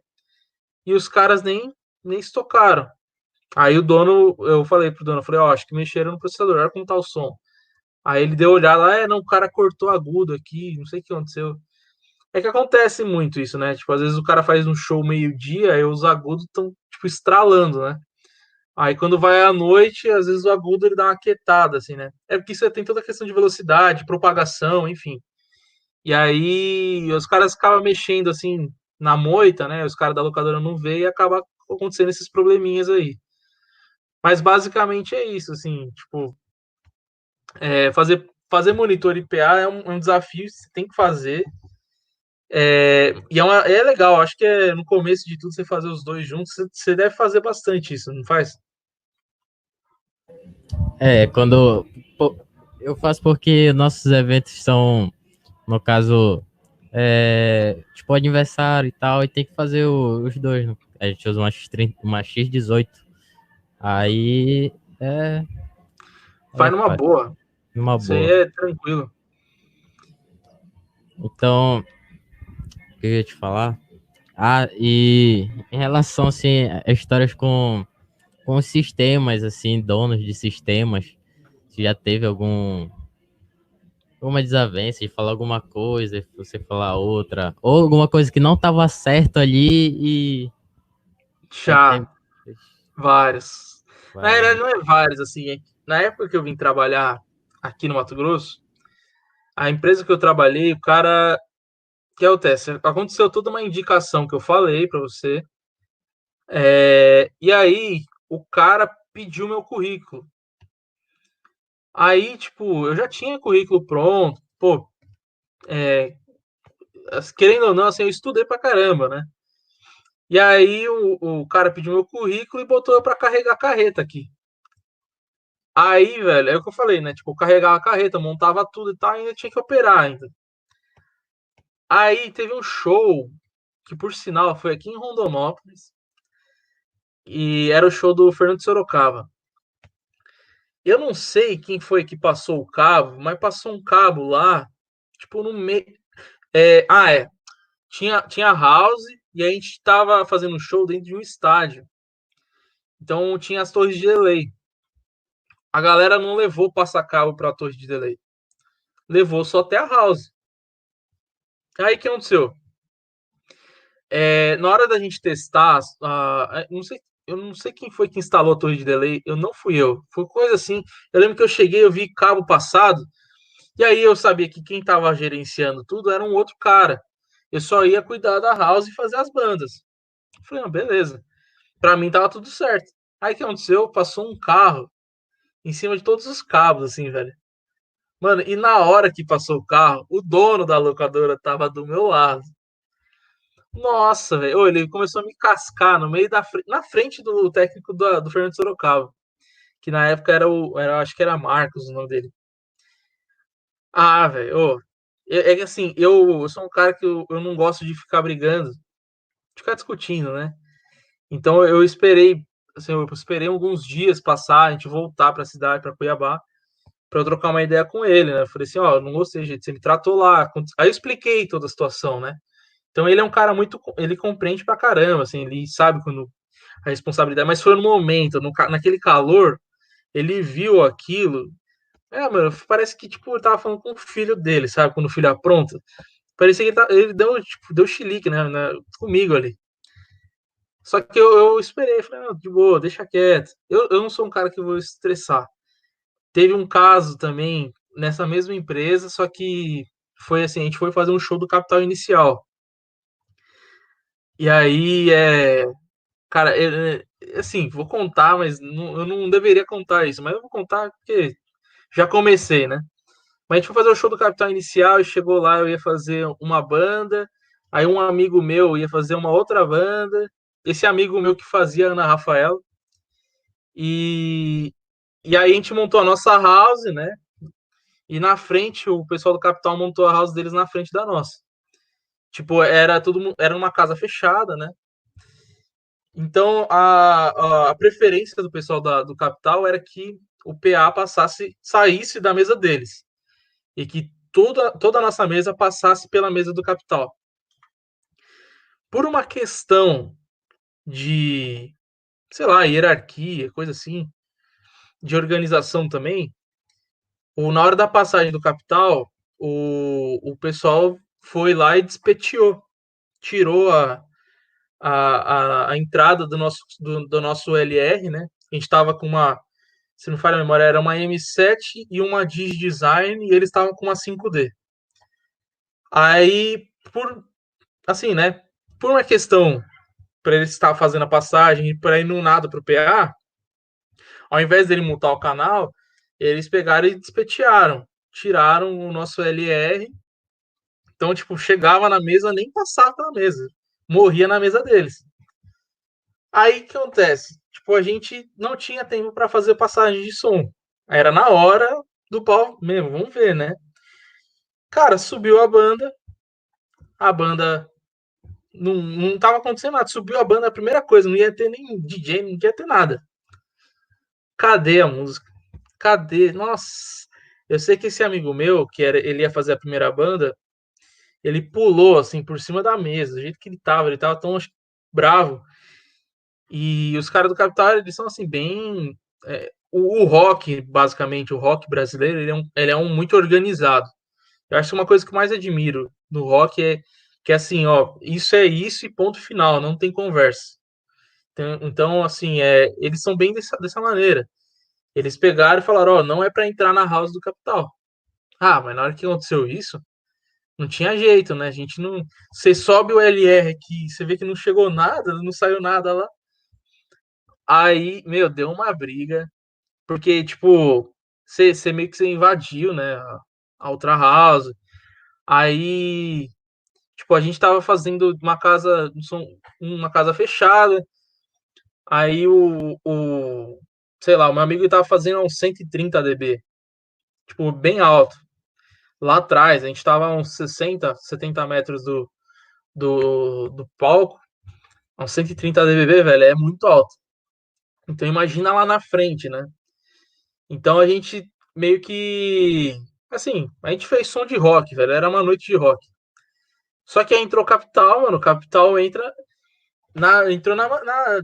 e os caras nem se tocaram. Aí o dono, eu falei pro dono, eu falei, ó, acho que mexeram no processador, olha como tá o som. Aí ele deu olhada lá, não, o cara cortou agudo aqui, não sei o que aconteceu. É que acontece muito isso, né? Tipo, às vezes o cara faz um show meio-dia e os agudos estão, tipo, estralando, né? Aí quando vai à noite, às vezes o agudo ele dá uma quietada, assim, né? É porque isso tem toda a questão de velocidade, propagação, enfim. E aí os caras acabam mexendo, assim, na moita, né? Os caras da locadora não vê e acaba acontecendo esses probleminhas aí. Mas basicamente é isso, assim, tipo, fazer monitor IPA é um desafio que você tem que fazer. E é legal, acho que no começo de tudo você fazer os dois juntos, você deve fazer bastante isso, não faz? Quando pô, eu faço porque nossos eventos são, no caso, tipo aniversário e tal, e tem que fazer os dois, né? A gente usa uma X18. Aí é, Vai numa fácil, boa, numa isso aí boa. é tranquilo. Então, o que eu ia te falar? Ah, e em relação assim, a histórias com sistemas, assim, donos de sistemas, se já teve alguma desavença de falar alguma coisa, e você falar outra, ou alguma coisa que não estava certo ali e já teve Já, vários. Na várias, verdade, né? não é vários, assim. Na época que eu vim trabalhar aqui no Mato Grosso, a empresa que eu trabalhei, o cara. Que é o teste. Aconteceu toda uma indicação que eu falei para você. E aí, o cara pediu meu currículo. Aí, tipo, eu já tinha currículo pronto. Pô, querendo ou não, assim, eu estudei pra caramba, né? E aí, o cara pediu meu currículo e botou eu pra carregar a carreta aqui. Aí, velho, é o que eu falei, né? Tipo, eu carregava a carreta, montava tudo e tal, e ainda tinha que operar ainda. Aí teve um show, que por sinal foi aqui em Rondonópolis, e era o show do Fernando Sorocaba. Eu não sei quem foi que passou o cabo, mas passou um cabo lá, tipo, no meio. É. Tinha house e a gente tava fazendo um show dentro de um estádio. Então tinha as torres de delay. A galera não levou passa-cabo pra torre de delay. Levou só até a house. Aí o que aconteceu? Na hora da gente testar, não sei, eu não sei quem foi que instalou a torre de delay, eu não fui eu. Foi coisa assim. Eu lembro que eu cheguei, eu vi cabo passado, e aí eu sabia que quem estava gerenciando tudo era um outro cara. Eu só ia cuidar da house e fazer as bandas. Eu falei, beleza. Pra mim tava tudo certo. Aí o que aconteceu? Passou um carro em cima de todos os cabos, assim, velho. Mano, e na hora que passou o carro, o dono da locadora tava do meu lado. Nossa, velho. Ele começou a me cascar no meio na frente do técnico do Fernando Sorocaba. Que na época acho que era Marcos o nome dele. Ah, velho. É que assim, eu sou um cara que eu não gosto de ficar brigando, de ficar discutindo, né? Então eu esperei, assim, eu esperei alguns dias passar, a gente voltar pra cidade, pra Cuiabá, pra eu trocar uma ideia com ele, né? Eu falei assim, ó, eu não gostei do jeito que você me tratou lá. Aí eu expliquei toda a situação, né? Então ele é um cara muito, ele compreende pra caramba, assim, ele sabe quando a responsabilidade, mas foi no momento, naquele calor, ele viu aquilo. Mano, parece que, tipo, ele tava falando com o filho dele, sabe? Quando o filho apronta. Parecia que ele deu, tipo, deu chilique, né, comigo ali. Só que eu esperei, falei, não, de boa, deixa quieto. Eu não sou um cara que vou estressar. Teve um caso também nessa mesma empresa, só que foi assim, a gente foi fazer um show do Capital Inicial. E aí, cara, assim, vou contar, mas eu não deveria contar isso, mas eu vou contar porque já comecei, né? Mas a gente foi fazer o show do Capital Inicial e chegou lá, eu ia fazer uma banda, aí um amigo meu ia fazer uma outra banda, esse amigo meu que fazia Ana Rafael, e, e aí a gente montou a nossa house, né? e na frente o pessoal do Capital montou a house deles na frente da nossa. Tipo, era uma casa fechada, né? Então a preferência do pessoal do Capital era que o PA saísse da mesa deles e que toda a nossa mesa passasse pela mesa do Capital. Por uma questão de, sei lá, hierarquia, coisa assim, de organização também, na hora da passagem do Capital, o pessoal foi lá e despeteou, tirou a entrada do nosso LR, né? A gente estava com uma, se não falha a memória, era uma M7 e uma DigiDesign, e eles estavam com uma 5D. Aí, assim, né? Por uma questão para ele estar fazendo a passagem e para ir no nada para o PA, ao invés dele mutar o canal, eles pegaram e despetearam, tiraram o nosso LR. Então, tipo, chegava na mesa, nem passava pela mesa, morria na mesa deles. Aí o que acontece? Tipo, a gente não tinha tempo para fazer passagem de som. Era na hora do pau mesmo, vamos ver, né? Cara, subiu a banda não tava acontecendo nada. Subiu a banda, a primeira coisa, não ia ter nem DJ, não ia ter nada. Cadê a música? Cadê? Nossa, eu sei que esse amigo meu, ele ia fazer a primeira banda, ele pulou assim por cima da mesa, do jeito que ele tava tão bravo. E os caras do Capital, eles são assim, bem. O rock, basicamente, o rock brasileiro, ele é um muito organizado. Eu acho que uma coisa que eu mais admiro no rock é que, assim, ó, isso é isso e ponto final, não tem conversa. Então assim, eles são bem dessa maneira. Eles pegaram e falaram: ó, não é para entrar na house do Capital. Ah, mas na hora que aconteceu isso, não tinha jeito, né? A gente não. Você sobe o LR aqui, você vê que não chegou nada, não saiu nada lá. Aí, meu, deu uma briga. Porque, tipo, você meio que você invadiu, né? A outra house. Aí, tipo, a gente tava fazendo uma casa fechada. Aí sei lá, o meu amigo tava fazendo uns 130 dB. Tipo, bem alto. Lá atrás, a gente tava a uns 60, 70 metros do palco. Uns 130 dB, velho, é muito alto. Então imagina lá na frente, né? Então a gente meio que. Assim, a gente fez som de rock, velho. Era uma noite de rock. Só que aí entrou Capital, mano. Capital entrou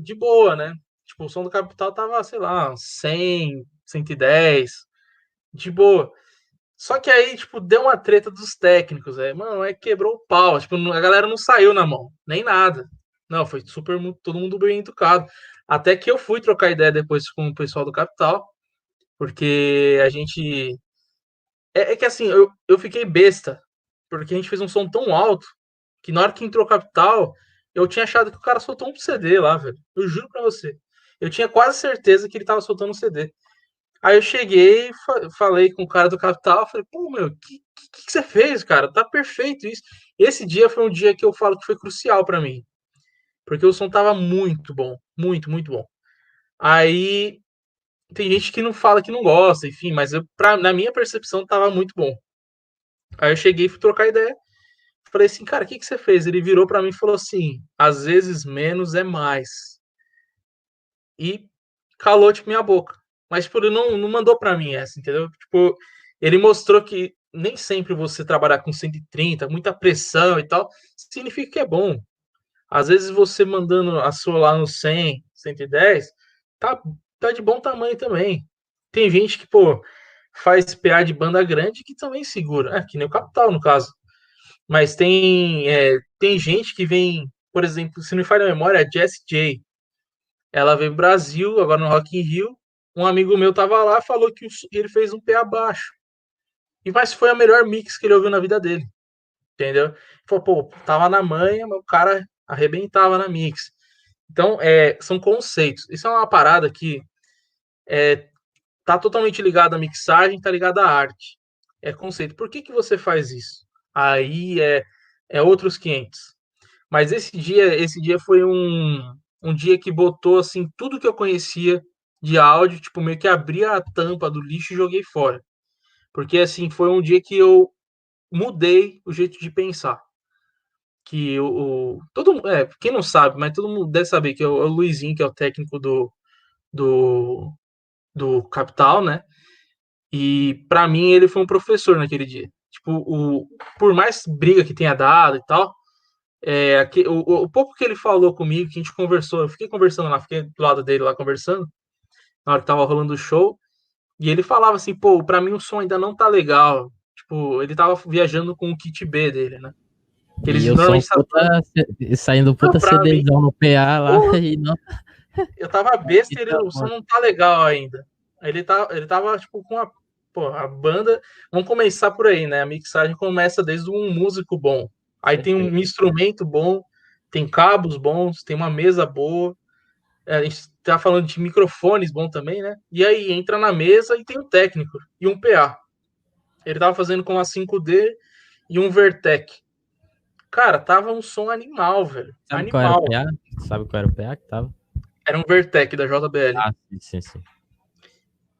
de boa, né? Tipo, o som do Capital tava, sei lá, 100, 110, de boa. Só que aí, tipo, deu uma treta dos técnicos, velho. Mano, aí quebrou o pau. Tipo, a galera não saiu na mão, nem nada. Não, foi super, todo mundo bem educado. Até que eu fui trocar ideia depois com o pessoal do Capital, porque a gente. É que assim, eu fiquei besta, porque a gente fez um som tão alto que na hora que entrou o Capital, eu tinha achado que o cara soltou um CD lá, velho. Eu juro pra você. Eu tinha quase certeza que ele tava soltando um CD. Aí eu cheguei, falei com o cara do Capital, falei, pô, meu, que você fez, cara? Tá perfeito isso. Esse dia foi um dia que eu falo que foi crucial pra mim, porque o som tava muito bom, muito, muito bom. Aí tem gente que não fala que não gosta, enfim, mas na minha percepção tava muito bom. Aí eu cheguei e fui trocar ideia. Falei assim, cara, o que você fez? Ele virou pra mim e falou assim: às vezes menos é mais. E calou, tipo, minha boca. Mas, tipo, ele não mandou pra mim essa, entendeu? Tipo, ele mostrou que nem sempre você trabalhar com 130, muita pressão e tal, significa que é bom. Às vezes você mandando a sua lá no 100, 110, tá, tá de bom tamanho também. Tem gente que, pô, faz PA de banda grande que também segura. Que nem o Capital, no caso. Mas tem gente que vem, por exemplo, se não me falha a memória, a Jessie J. Ela veio pro Brasil, agora no Rock in Rio. Um amigo meu tava lá e falou que ele fez um PA baixo. Mas foi a melhor mix que ele ouviu na vida dele. Entendeu? Ele falou, pô, tava na manha, mas o cara arrebentava na mix. Então, são conceitos. Isso é uma parada que tá totalmente ligada à mixagem, tá ligada à arte. É conceito. Por que você faz isso? Aí é outros 500. Mas esse dia foi um dia que botou assim tudo que eu conhecia de áudio, tipo, meio que abri a tampa do lixo e joguei fora. Porque, assim, foi um dia que eu mudei o jeito de pensar. Que quem não sabe, mas todo mundo deve saber que é o Luizinho, que é o técnico do, do Capital, né? E para mim ele foi um professor naquele dia. Tipo, por mais briga que tenha dado e tal, o pouco que ele falou comigo, que a gente conversou, eu fiquei conversando lá, fiquei do lado dele lá conversando, na hora que tava rolando o show, e ele falava assim, pô, pra mim o som ainda não tá legal. Tipo, ele tava viajando com o kit B dele, né? Que E eles o som normalmente saindo não, puta pra mim, CDzão no PA lá pô, e não. eu tava besta e Tá o som bom. não tá legal ainda. Ele tava, tipo, pô, a banda, vamos começar por aí, né? A mixagem começa desde um músico bom. Aí tem um Certeza. instrumento bom, tem cabos bons, tem uma mesa boa. A gente tá falando de microfones bom também, né? E aí entra na mesa e tem um técnico e um PA. Ele tava fazendo com a 5D e um Vertec. Cara, tava um som animal, velho. Sabe qual era o Animal. PA? Sabe qual era o PA que tava? Era um Vertec da JBL. Ah, sim, sim, sim.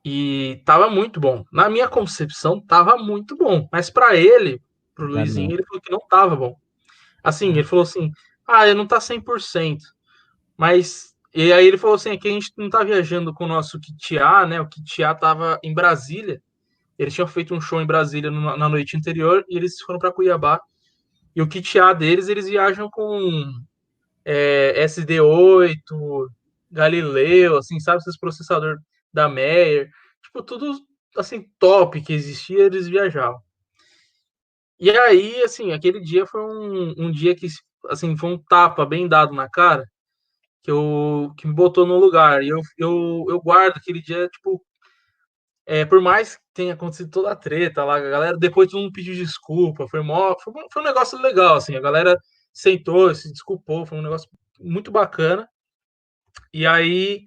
E tava muito bom. Na minha concepção, tava muito bom. Mas para ele, pro Já Luizinho, não. ele falou que não tava bom. Assim, ele falou assim: ah, não tá 100%. Mas. E aí ele falou assim: é que a gente não tá viajando com o nosso kit A, né? O kit A tava em Brasília. Eles tinham feito um show em Brasília na noite anterior e eles foram para Cuiabá. E o kit A deles, eles viajam com SD8, Galileu, assim, sabe? Esses processador da Meyer. Tipo, tudo, assim, top que existia, eles viajavam. E aí, assim, aquele dia foi um dia que, assim, foi um tapa bem dado na cara que me botou no lugar. E eu guardo aquele dia, tipo, por mais que tenha acontecido toda a treta lá, a galera, depois todo mundo pediu desculpa, foi um negócio legal, assim, a galera sentou, se desculpou, foi um negócio muito bacana. E aí,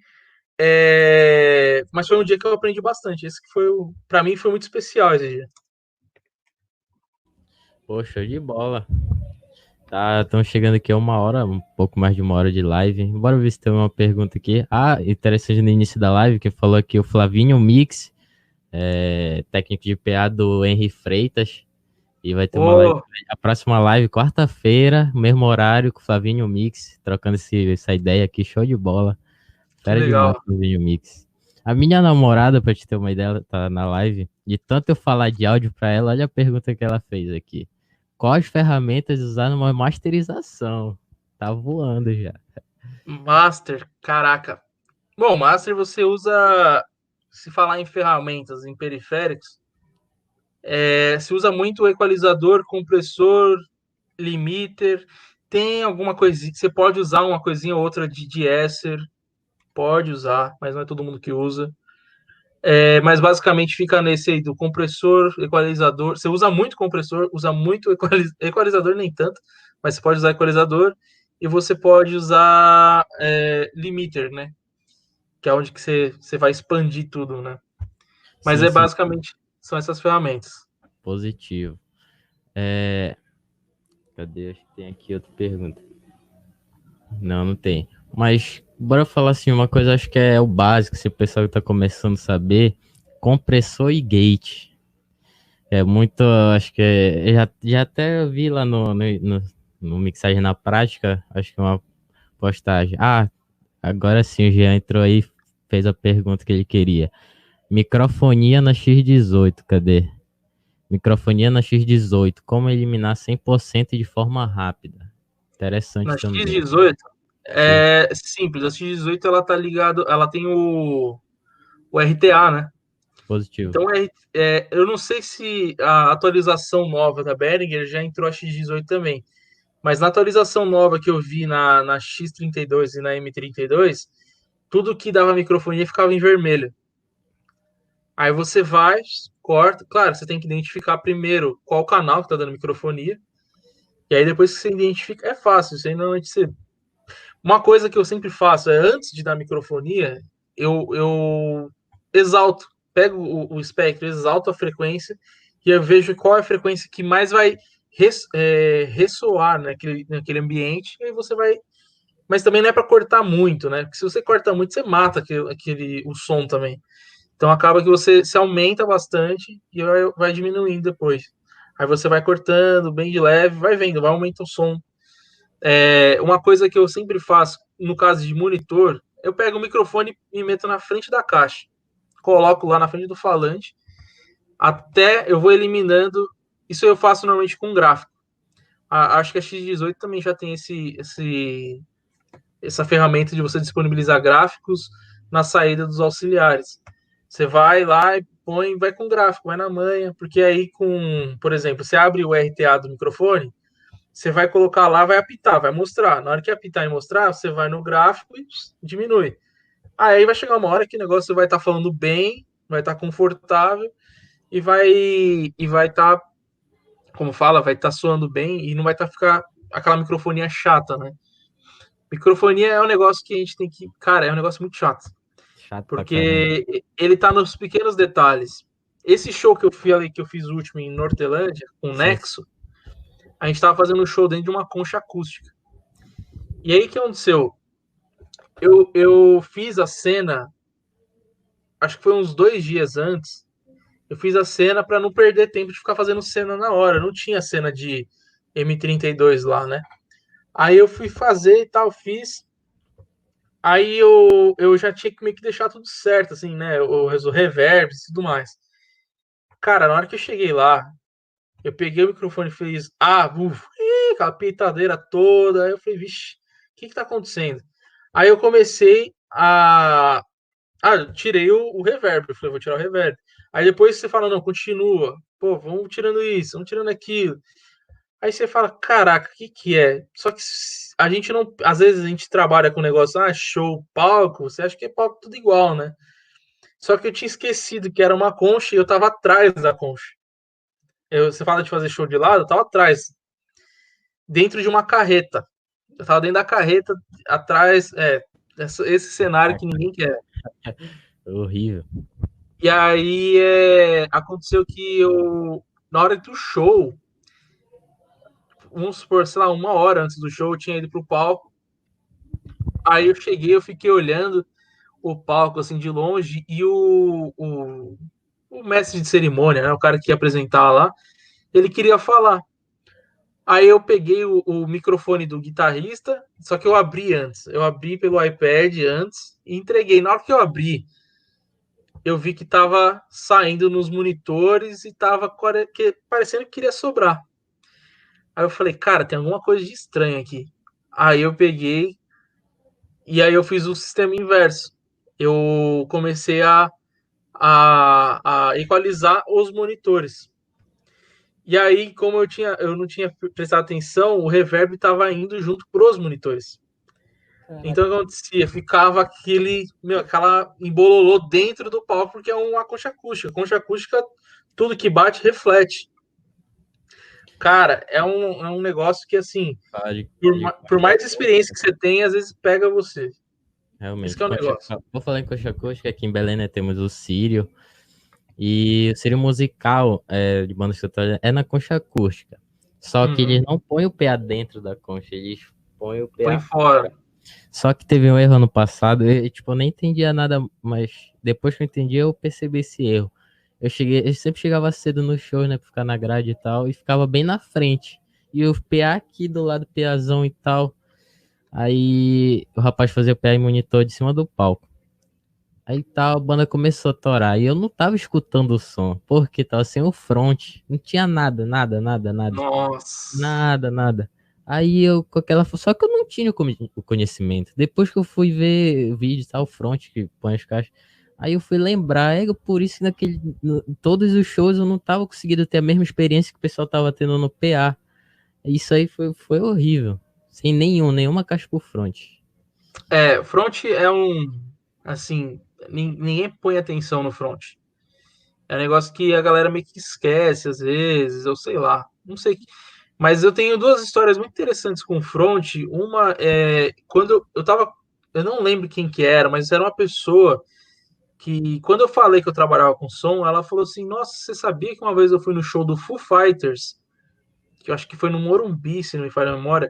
mas foi um dia que eu aprendi bastante. Esse que foi, para mim, foi muito especial esse dia. Pô, show de bola. Tá, estamos chegando aqui a uma hora, um pouco mais de uma hora de live. Bora ver se tem uma pergunta aqui. Ah, interessante no início da live, que falou aqui o Flavinho Mix, técnico de PA do Henry Freitas. E vai ter uma live, Ô, a próxima live, quarta-feira, mesmo horário, com o Flavinho Mix, trocando essa ideia aqui, show de bola. que Fera demais, legal. Flavinho Mix. A minha namorada, pra te ter uma ideia, ela tá na live. De tanto eu falar de áudio pra ela, olha a pergunta que ela fez aqui. Quais ferramentas usar numa masterização? Tá voando já. Master, caraca. Bom, Master você usa, se falar em ferramentas, em periféricos, se usa muito o equalizador, compressor, limiter. Tem alguma coisinha, você pode usar uma coisinha ou outra de deesser, pode usar, mas não é todo mundo que usa. Mas basicamente fica nesse aí do compressor, equalizador. Você usa muito compressor, usa muito equalizador, nem tanto, mas você pode usar equalizador e você pode usar limiter, né? Que é onde que você vai expandir tudo, né? Mas Sim, sim, basicamente são essas ferramentas. positivo. É, cadê? Acho que tem aqui outra pergunta. Não, não tem. Mas bora falar assim, uma coisa acho que é o básico, se o pessoal está começando a saber, compressor e gate. É muito, acho que já até vi lá no Mixagem na Prática, acho que é uma postagem. Ah, agora sim, o Jean entrou aí, fez a pergunta que ele queria. Microfonia na X18, cadê? Microfonia na X18, como eliminar 100% de forma rápida? Interessante Na também. X18 Sim, é simples. A X18 ela tá ligado, ela tem o RTA, né? positivo. Então eu não sei se a atualização nova da Behringer já entrou a X18 também. Mas na atualização nova que eu vi na X32 e na M32, tudo que dava microfonia ficava em vermelho. Aí você vai, corta. Claro, você tem que identificar primeiro qual canal que está dando microfonia. E aí depois que você identifica, é fácil. Isso aí normalmente você... Uma coisa que eu sempre faço é, antes de dar microfonia, eu exalto, pego o espectro, exalto a frequência e eu vejo qual é a frequência que mais vai ressoar naquele ambiente. E aí você vai, mas também não é para cortar muito, né? Porque se você corta muito, você mata o som também. Então acaba que você se aumenta bastante e vai diminuindo depois. Aí você vai cortando bem de leve, vai vendo, vai aumentando o som. Uma coisa que eu sempre faço, no caso de monitor, eu pego o microfone e meto na frente da caixa. Coloco lá na frente do falante, até eu vou eliminando. Isso eu faço normalmente com gráfico. Acho que a X18 também já tem essa ferramenta de você disponibilizar gráficos na saída dos auxiliares. Você vai lá e põe, vai com gráfico, vai na manha, porque aí por exemplo, você abre o RTA do microfone, você vai colocar lá, vai apitar, vai mostrar. Na hora que apitar e mostrar, você vai no gráfico e diminui. Aí vai chegar uma hora que o negócio vai estar falando bem, vai estar confortável e vai estar, como fala, vai estar soando bem e não vai estar ficar aquela microfonia chata, né? Microfonia é um negócio que a gente tem que, cara, é um negócio muito chato, Chato pra caramba. porque ele tá nos pequenos detalhes. Esse show que eu falei que eu fiz o último em Nortelândia, com o Sim. Nexo, a gente tava fazendo um show dentro de uma concha acústica. E aí o que aconteceu? Eu fiz a cena, acho que foi uns 2 dias antes. Eu fiz a cena para não perder tempo de ficar fazendo cena na hora. Não tinha cena de M32 lá, né? Aí eu fui fazer e tal, fiz. Aí eu já tinha que meio que deixar tudo certo, assim, né? O reverb e tudo mais. Cara, na hora que eu cheguei lá, eu peguei o microfone e fiz, aquela peitadeira toda. Aí eu falei, vixe, o que tá acontecendo? Aí eu comecei a. Tirei o reverb. Eu falei, vou tirar o reverb. Aí depois você fala, não, continua. Pô, vamos tirando isso, vamos tirando aquilo. Aí você fala, caraca, o que que é? Só que a gente não. Às vezes a gente trabalha com negócio, show, palco, você acha que é palco tudo igual, né? Só que eu tinha esquecido que era uma concha e eu tava atrás da concha. Você fala de fazer show de lado, eu tava atrás, dentro de uma carreta. Eu tava dentro da carreta, atrás, esse cenário que ninguém quer. Horrível. E aí aconteceu que na hora do show, vamos supor, sei lá, 1 hora antes do show, eu tinha ido pro palco. Aí eu cheguei, eu fiquei olhando o palco assim de longe e o mestre de cerimônia, né, o cara que ia apresentar lá, ele queria falar. Aí eu peguei o microfone do guitarrista, só que eu abri antes. Eu abri pelo iPad antes e entreguei. Na hora que eu abri, eu vi que tava saindo nos monitores e tava parecendo que queria sobrar. Aí eu falei, cara, tem alguma coisa de estranho aqui. Aí eu peguei e aí eu fiz o sistema inverso. Eu comecei a equalizar os monitores. E aí, como eu não tinha prestado atenção, o reverb estava indo junto pros monitores. Então, o que acontecia? Ficava aquela embololô dentro do palco, porque é uma concha acústica. Concha acústica, tudo que bate, reflete. Cara, é um negócio que, assim, por mais experiência que você tem, às vezes pega você. Esse Realmente. que é o negócio. Vou falar em concha acústica, aqui em Belém, né, temos o Sírio. E o Sírio musical de banda escutada é na concha acústica. Só que eles não põem o PA dentro da concha, eles põem o Põe PA fora. fora. Só que teve um erro ano passado, eu nem entendia nada, mas depois que eu entendi, eu percebi esse erro. Eu sempre chegava cedo no show, né, pra ficar na grade e tal, e ficava bem na frente. E o PA aqui do lado, PAzão e tal. Aí o rapaz fazia o PA em monitor de cima do palco. Aí tal, a banda começou a torar. E eu não tava escutando o som, porque tava sem o front. Não tinha nada, nada, nada, nada. Nossa. Nada, nada. Aí eu com aquela. Só que eu não tinha o conhecimento. Depois que eu fui ver o vídeo, tal, o front que põe as caixas. Aí eu fui lembrar, por isso que todos os shows eu não tava conseguindo ter a mesma experiência que o pessoal tava tendo no PA. Isso aí foi horrível. Sem nenhuma caixa por front. Front é assim, ninguém põe atenção no front. É um negócio que a galera meio que esquece às vezes, ou sei lá, não sei. Mas eu tenho duas histórias muito interessantes com o front. Uma é quando eu tava, eu não lembro quem que era, mas era uma pessoa que quando eu falei que eu trabalhava com som, ela falou assim: "Nossa, você sabia que uma vez eu fui no show do Foo Fighters, que eu acho que foi no Morumbi, se não me falha a memória,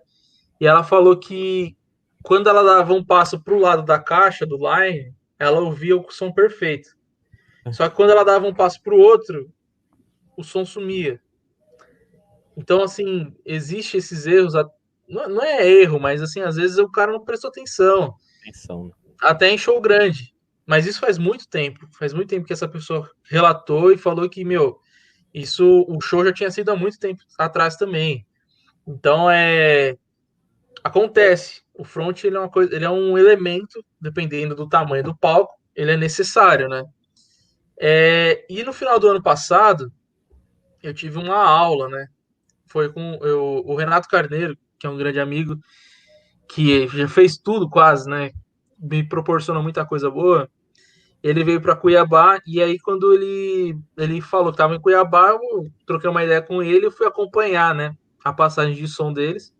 e ela falou que quando ela dava um passo pro lado da caixa do line, ela ouvia o som perfeito. Só que quando ela dava um passo pro outro, o som sumia. Então, assim, existe esses erros, não é erro, mas assim, às vezes o cara não prestou atenção, Atenção, né? até em show grande. Mas isso faz muito tempo que essa pessoa relatou e falou que, meu, isso, o show já tinha sido há muito tempo atrás também. Então, acontece. O front, ele é uma coisa, ele é um elemento, dependendo do tamanho do palco, ele é necessário, né? E no final do ano passado, eu tive uma aula, né? Foi com o Renato Carneiro, que é um grande amigo, que já fez tudo quase, né? Me proporcionou muita coisa boa. Ele veio para Cuiabá e aí quando ele falou que estava em Cuiabá, eu troquei uma ideia com ele, eu fui acompanhar, né, a passagem de som deles,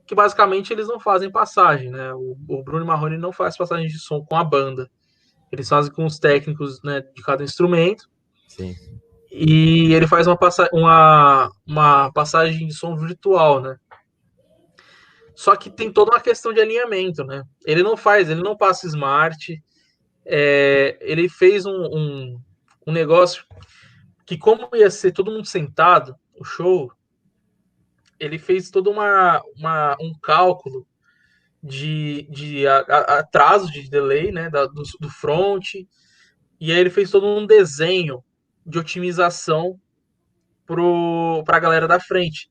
que basicamente eles não fazem passagem, né? O Bruno Marrone não faz passagem de som com a banda. Eles fazem com os técnicos, né, de cada instrumento. Sim. E ele faz uma passagem de som virtual, né? Só que tem toda uma questão de alinhamento, né? Ele não passa smart. Ele fez um negócio que, como ia ser todo mundo sentado, o show, ele fez todo um cálculo de atraso, de delay, né? Do front. E aí ele fez todo um desenho de otimização para a galera da frente.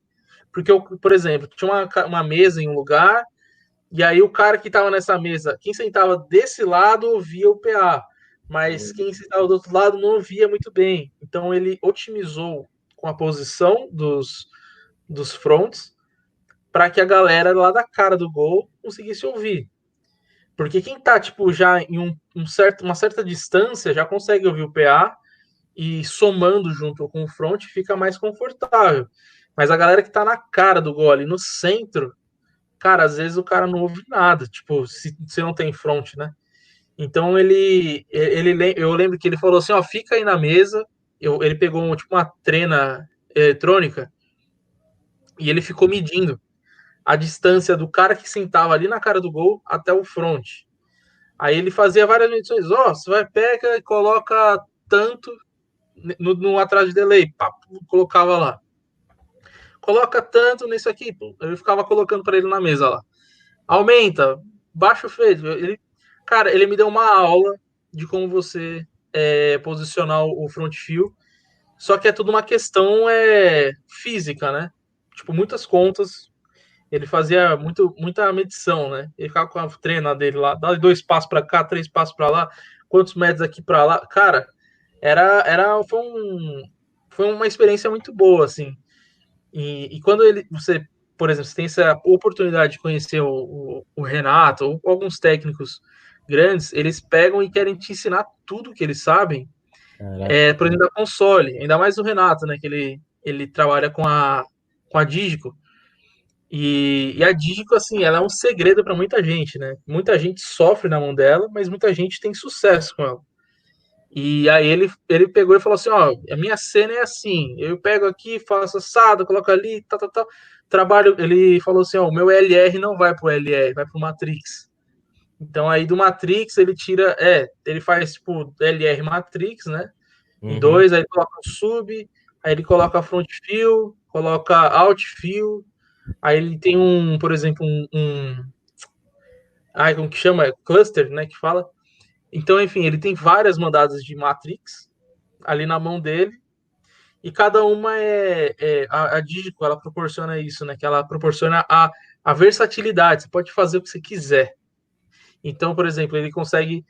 Porque, por exemplo, tinha uma mesa em um lugar, e aí o cara que estava nessa mesa, quem sentava desse lado ouvia o PA, mas quem sentava do outro lado não ouvia muito bem. Então ele otimizou com a posição dos fronts para que a galera lá da cara do gol conseguisse ouvir. Porque quem tá, tipo, já em uma certa distância já consegue ouvir o PA e somando junto com o front fica mais confortável. Mas a galera que tá na cara do gol ali no centro, cara, às vezes o cara não ouve nada, tipo, se não tem front, né? Então eu lembro que ele falou assim, ó, fica aí na mesa. Ele pegou tipo uma trena eletrônica e ele ficou medindo a distância do cara que sentava ali na cara do gol até o front. Aí ele fazia várias medições, ó, você vai pega e coloca tanto no atraso de delay, pá, colocava lá. Coloca tanto nisso aqui, pô. Eu ficava colocando para ele na mesa lá. Aumenta, baixa o fade. Cara, ele me deu uma aula de como você posicionar o front feel. Só que é tudo uma questão física, né? Tipo, muitas contas. Ele fazia muita medição, né? Ele ficava com a treina dele lá, dá 2 passos para cá, 3 passos para lá, quantos metros aqui para lá. Cara, foi uma experiência muito boa, assim. E quando você, por exemplo, você tem essa oportunidade de conhecer o Renato ou alguns técnicos grandes, eles pegam e querem te ensinar tudo que eles sabem, Caraca. por exemplo, da console, ainda mais o Renato, né, que ele trabalha com a Digico, e a Digico, assim, ela é um segredo para muita gente, né? Muita gente sofre na mão dela, mas muita gente tem sucesso com ela. E aí ele pegou e falou assim, ó, a minha cena é assim, eu pego aqui, faço assado, coloco ali, tal, tal, tal. Trabalho, ele falou assim, ó, o meu LR não vai pro LR, vai pro Matrix. Então aí do Matrix ele tira, ele faz tipo LR Matrix, né? Em Uhum. dois, aí ele coloca o sub, aí ele coloca a front fill, coloca alt fill, aí ele tem por exemplo, como que chama? Cluster, né, que fala. Então, enfim, ele tem várias mandadas de Matrix ali na mão dele, e cada uma a Digico, ela proporciona isso, né? Que ela proporciona a versatilidade. Você pode fazer o que você quiser. Então, por exemplo, ele consegue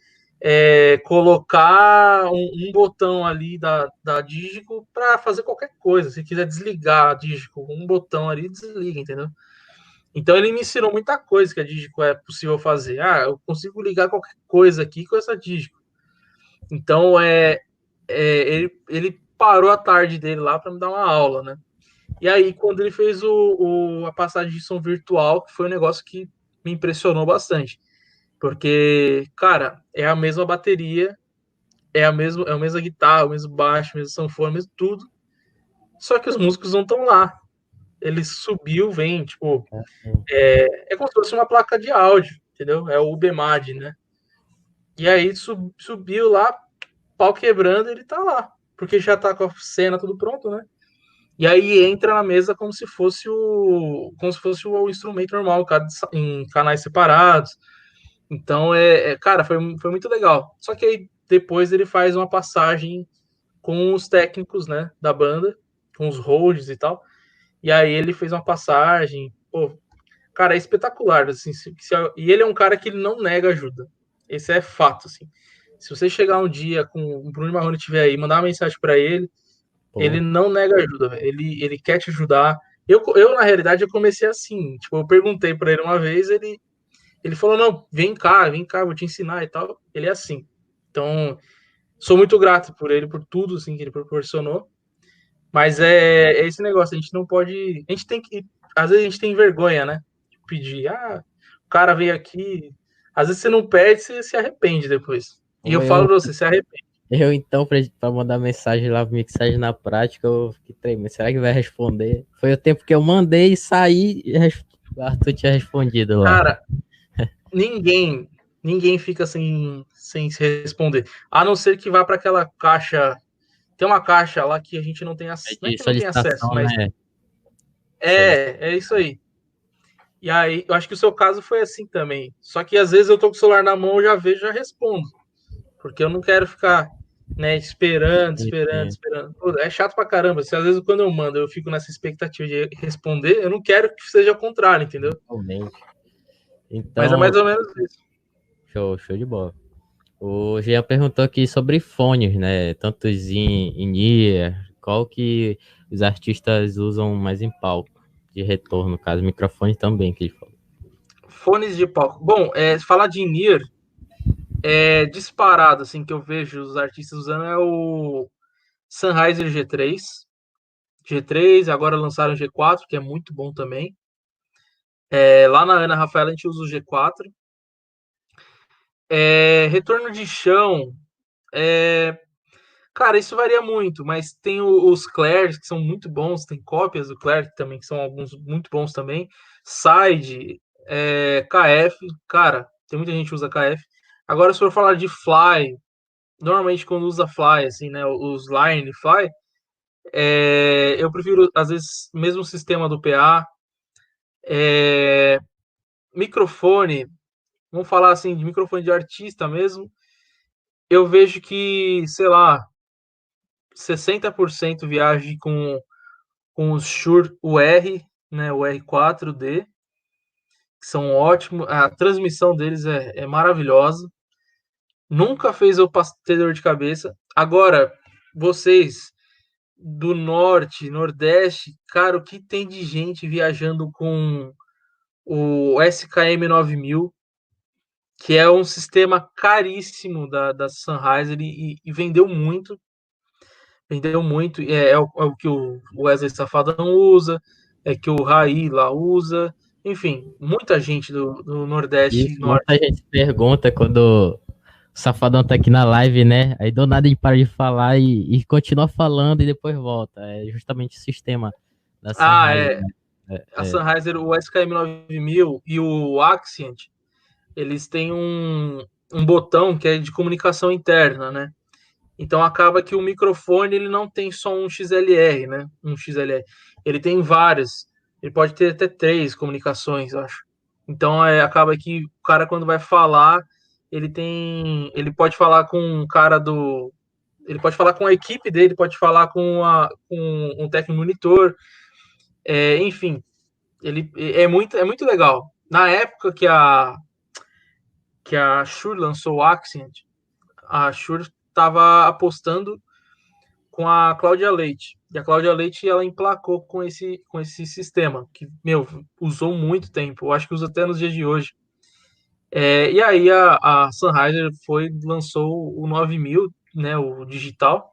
colocar um botão ali da Digico para fazer qualquer coisa. Se quiser desligar a Digico, um botão ali desliga, entendeu? Então ele me ensinou muita coisa que a Digico é possível fazer. Ah, eu consigo ligar qualquer coisa aqui com essa Digico. Então ele parou a tarde dele lá para me dar uma aula, né? E aí, quando ele fez a passagem de som virtual, que foi um negócio que me impressionou bastante. Porque, cara, é a mesma bateria, é a mesma guitarra, o mesmo baixo, o mesmo sanfona, o mesmo tudo. Só que os músicos não estão lá. Ele subiu, vem, tipo, é como se fosse uma placa de áudio, entendeu? É o UBMAD, né? E aí subiu lá, pau quebrando, ele tá lá. Porque já tá com a cena tudo pronto, né? E aí entra na mesa como se fosse o instrumento normal, em canais separados. Então, cara, foi muito legal. Só que aí depois ele faz uma passagem com os técnicos, né, da banda, com os holds e tal. E aí ele fez uma passagem, pô, cara, é espetacular, assim, e ele é um cara que ele não nega ajuda. Esse é fato, assim. Se você chegar um dia com o Bruno Marrone estiver aí, mandar uma mensagem para ele Pô, não nega ajuda, véio. Ele quer te ajudar. Na realidade, eu comecei assim, tipo, eu perguntei para ele uma vez, ele falou, não, vem cá, vou te ensinar e tal. Ele é assim. Então, sou muito grato por ele, por tudo, assim, que ele proporcionou. Mas é esse negócio, a gente não pode. A gente tem que. Às vezes a gente tem vergonha, né? De pedir. Ah, o cara veio aqui. Às vezes você não pede, você se arrepende depois. E eu pô, falo pra você, se arrepende. eu então, pra mandar mensagem lá, mensagem na prática, eu fiquei tremendo. Será que vai responder? Foi o tempo que eu mandei e saí e o Arthur tinha respondido lá. Cara, ninguém fica sem se responder. A não ser que vá para aquela caixa. Tem uma caixa lá que a gente não tem É acesso. Não é de que não tem acesso, solicitação, mas né? é isso aí. E aí, eu acho que o seu caso foi assim também. Só que às vezes eu tô com o celular na mão, eu já vejo, já respondo. Porque eu não quero ficar, né, Sim, esperando. Pô, é chato pra caramba. Se às vezes quando eu mando, eu fico nessa expectativa de responder, eu não quero que seja o contrário, entendeu? realmente. Mas é mais Então, ou menos isso. show de bola. O Jean perguntou aqui sobre fones, né? Tantos em ear, qual que os artistas usam mais em palco? De retorno, no caso, microfone também, que ele falou. Fones de palco. Bom, falar de in-ear, disparado, assim, que eu vejo os artistas usando é o Sennheiser G3. G3, agora lançaram o G4, que é muito bom também. Lá na Ana Rafaela a gente usa o G4. Retorno de chão, cara, isso varia muito, mas tem os Clairs, que são muito bons, tem cópias do Clair também, que são alguns muito bons também. Side, KF, cara, tem muita gente que usa KF. Agora, se for falar de Fly, normalmente quando usa Fly, assim, né, os Line Fly, eu prefiro, às vezes, mesmo o sistema do PA. Microfone, vamos falar assim, de microfone de artista mesmo, eu vejo que, sei lá, 60% viagem com os Shure UR, né, o R4D, que são ótimos. A transmissão deles é maravilhosa. Nunca fez eu ter dor de cabeça. Agora, vocês do norte, nordeste, cara, o que tem de gente viajando com o SKM 9000, que é um sistema caríssimo da Sennheiser e vendeu muito. Vendeu muito. É o que o Wesley Safadão usa, é que o Raí lá usa. Enfim, muita gente do Nordeste e Isso, muita Norte. gente pergunta quando o Safadão tá aqui na live, né? Aí do nada ele para de falar e continua falando e depois volta. É justamente o sistema da Ah, Sennheiser, né? a Sennheiser, o SKM 9000 e o Accient, eles têm um botão que é de comunicação interna, né? Então acaba que o microfone ele não tem só um XLR, né? Um XLR. Ele tem vários. Ele pode ter até 3 comunicações, eu acho. Então acaba que o cara quando vai falar, ele pode falar com um cara do, ele pode falar com a equipe dele, pode falar com um técnico monitor, enfim, ele é muito legal. Na época que a Shure lançou o Accent, a Shure estava apostando com a Cláudia Leite. E a Cláudia Leite ela emplacou com esse sistema, que, meu, usou muito tempo. Eu acho que usa até nos dias de hoje. E aí a Sennheiser lançou o 9000, né, o digital,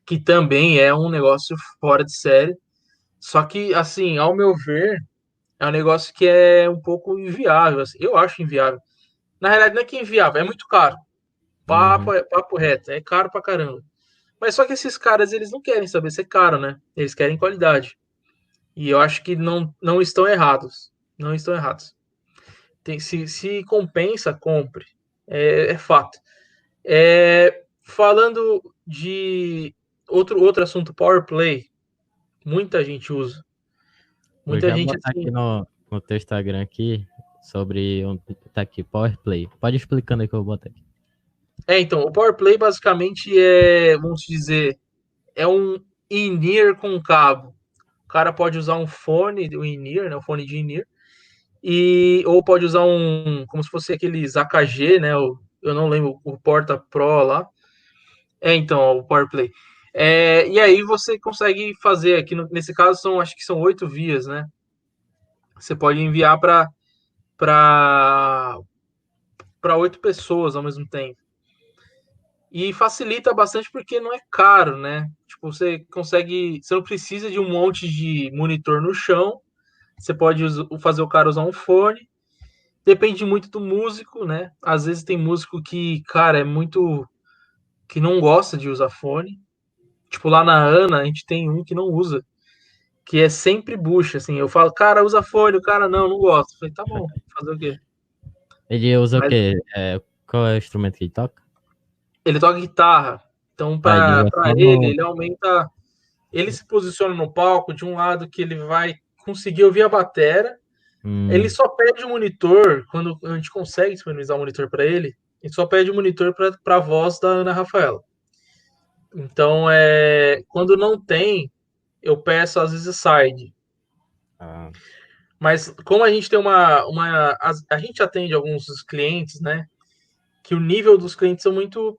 que também é um negócio fora de série. Só que, assim, ao meu ver, é um negócio que é um pouco inviável. Assim, eu acho inviável. Na realidade, não é que é inviável, é muito caro. Uhum. Papo reto, é caro pra caramba. Mas só que esses caras, eles não querem saber ser caro, né? Eles querem qualidade. E eu acho que não estão errados. Não estão errados. Se compensa, compre. É fato. falando de outro assunto, Power Play, muita gente usa. Vou Muita já gente, botar assim, aqui no teu Instagram aqui sobre tá aqui, Power Play. Pode ir explicando aí que eu vou botar aqui. então, o Power Play basicamente vamos dizer, é um in-ear com cabo. O cara pode usar um fone, o in-ear, né, o fone de in-ear, ou pode usar como se fosse aqueles AKG, né, eu não lembro, o Porta Pro lá. Então, o Power Play. E aí você consegue fazer aqui, nesse caso, acho que são 8 vias, né? Você pode enviar para 8 pessoas ao mesmo tempo. E facilita bastante porque não é caro, né? Tipo, você não precisa de um monte de monitor no chão. Você pode fazer o cara usar um fone. Depende muito do músico, né? Às vezes tem músico que, cara, é muito que não gosta de usar fone. Tipo, lá na Ana, a gente tem um que não usa, que é sempre bucha, assim. Eu falo, cara, usa fone. O cara, não gosta. Eu falei, tá bom, fazer o quê? Ele usa o Mas quê? Qual é o instrumento que ele toca? ele toca guitarra. Então, Ah, ele para usa só ele no. aumenta. Ele se posiciona no palco de um lado que ele vai conseguir ouvir a batera. Ele Hum, só pede o monitor, quando a gente consegue disponibilizar o monitor para ele, ele só pede o monitor para a voz da Ana Rafaela. Então, quando não tem, eu peço às vezes side. ah, Mas como a gente tem a gente atende alguns clientes, né? Que o nível dos clientes são muito,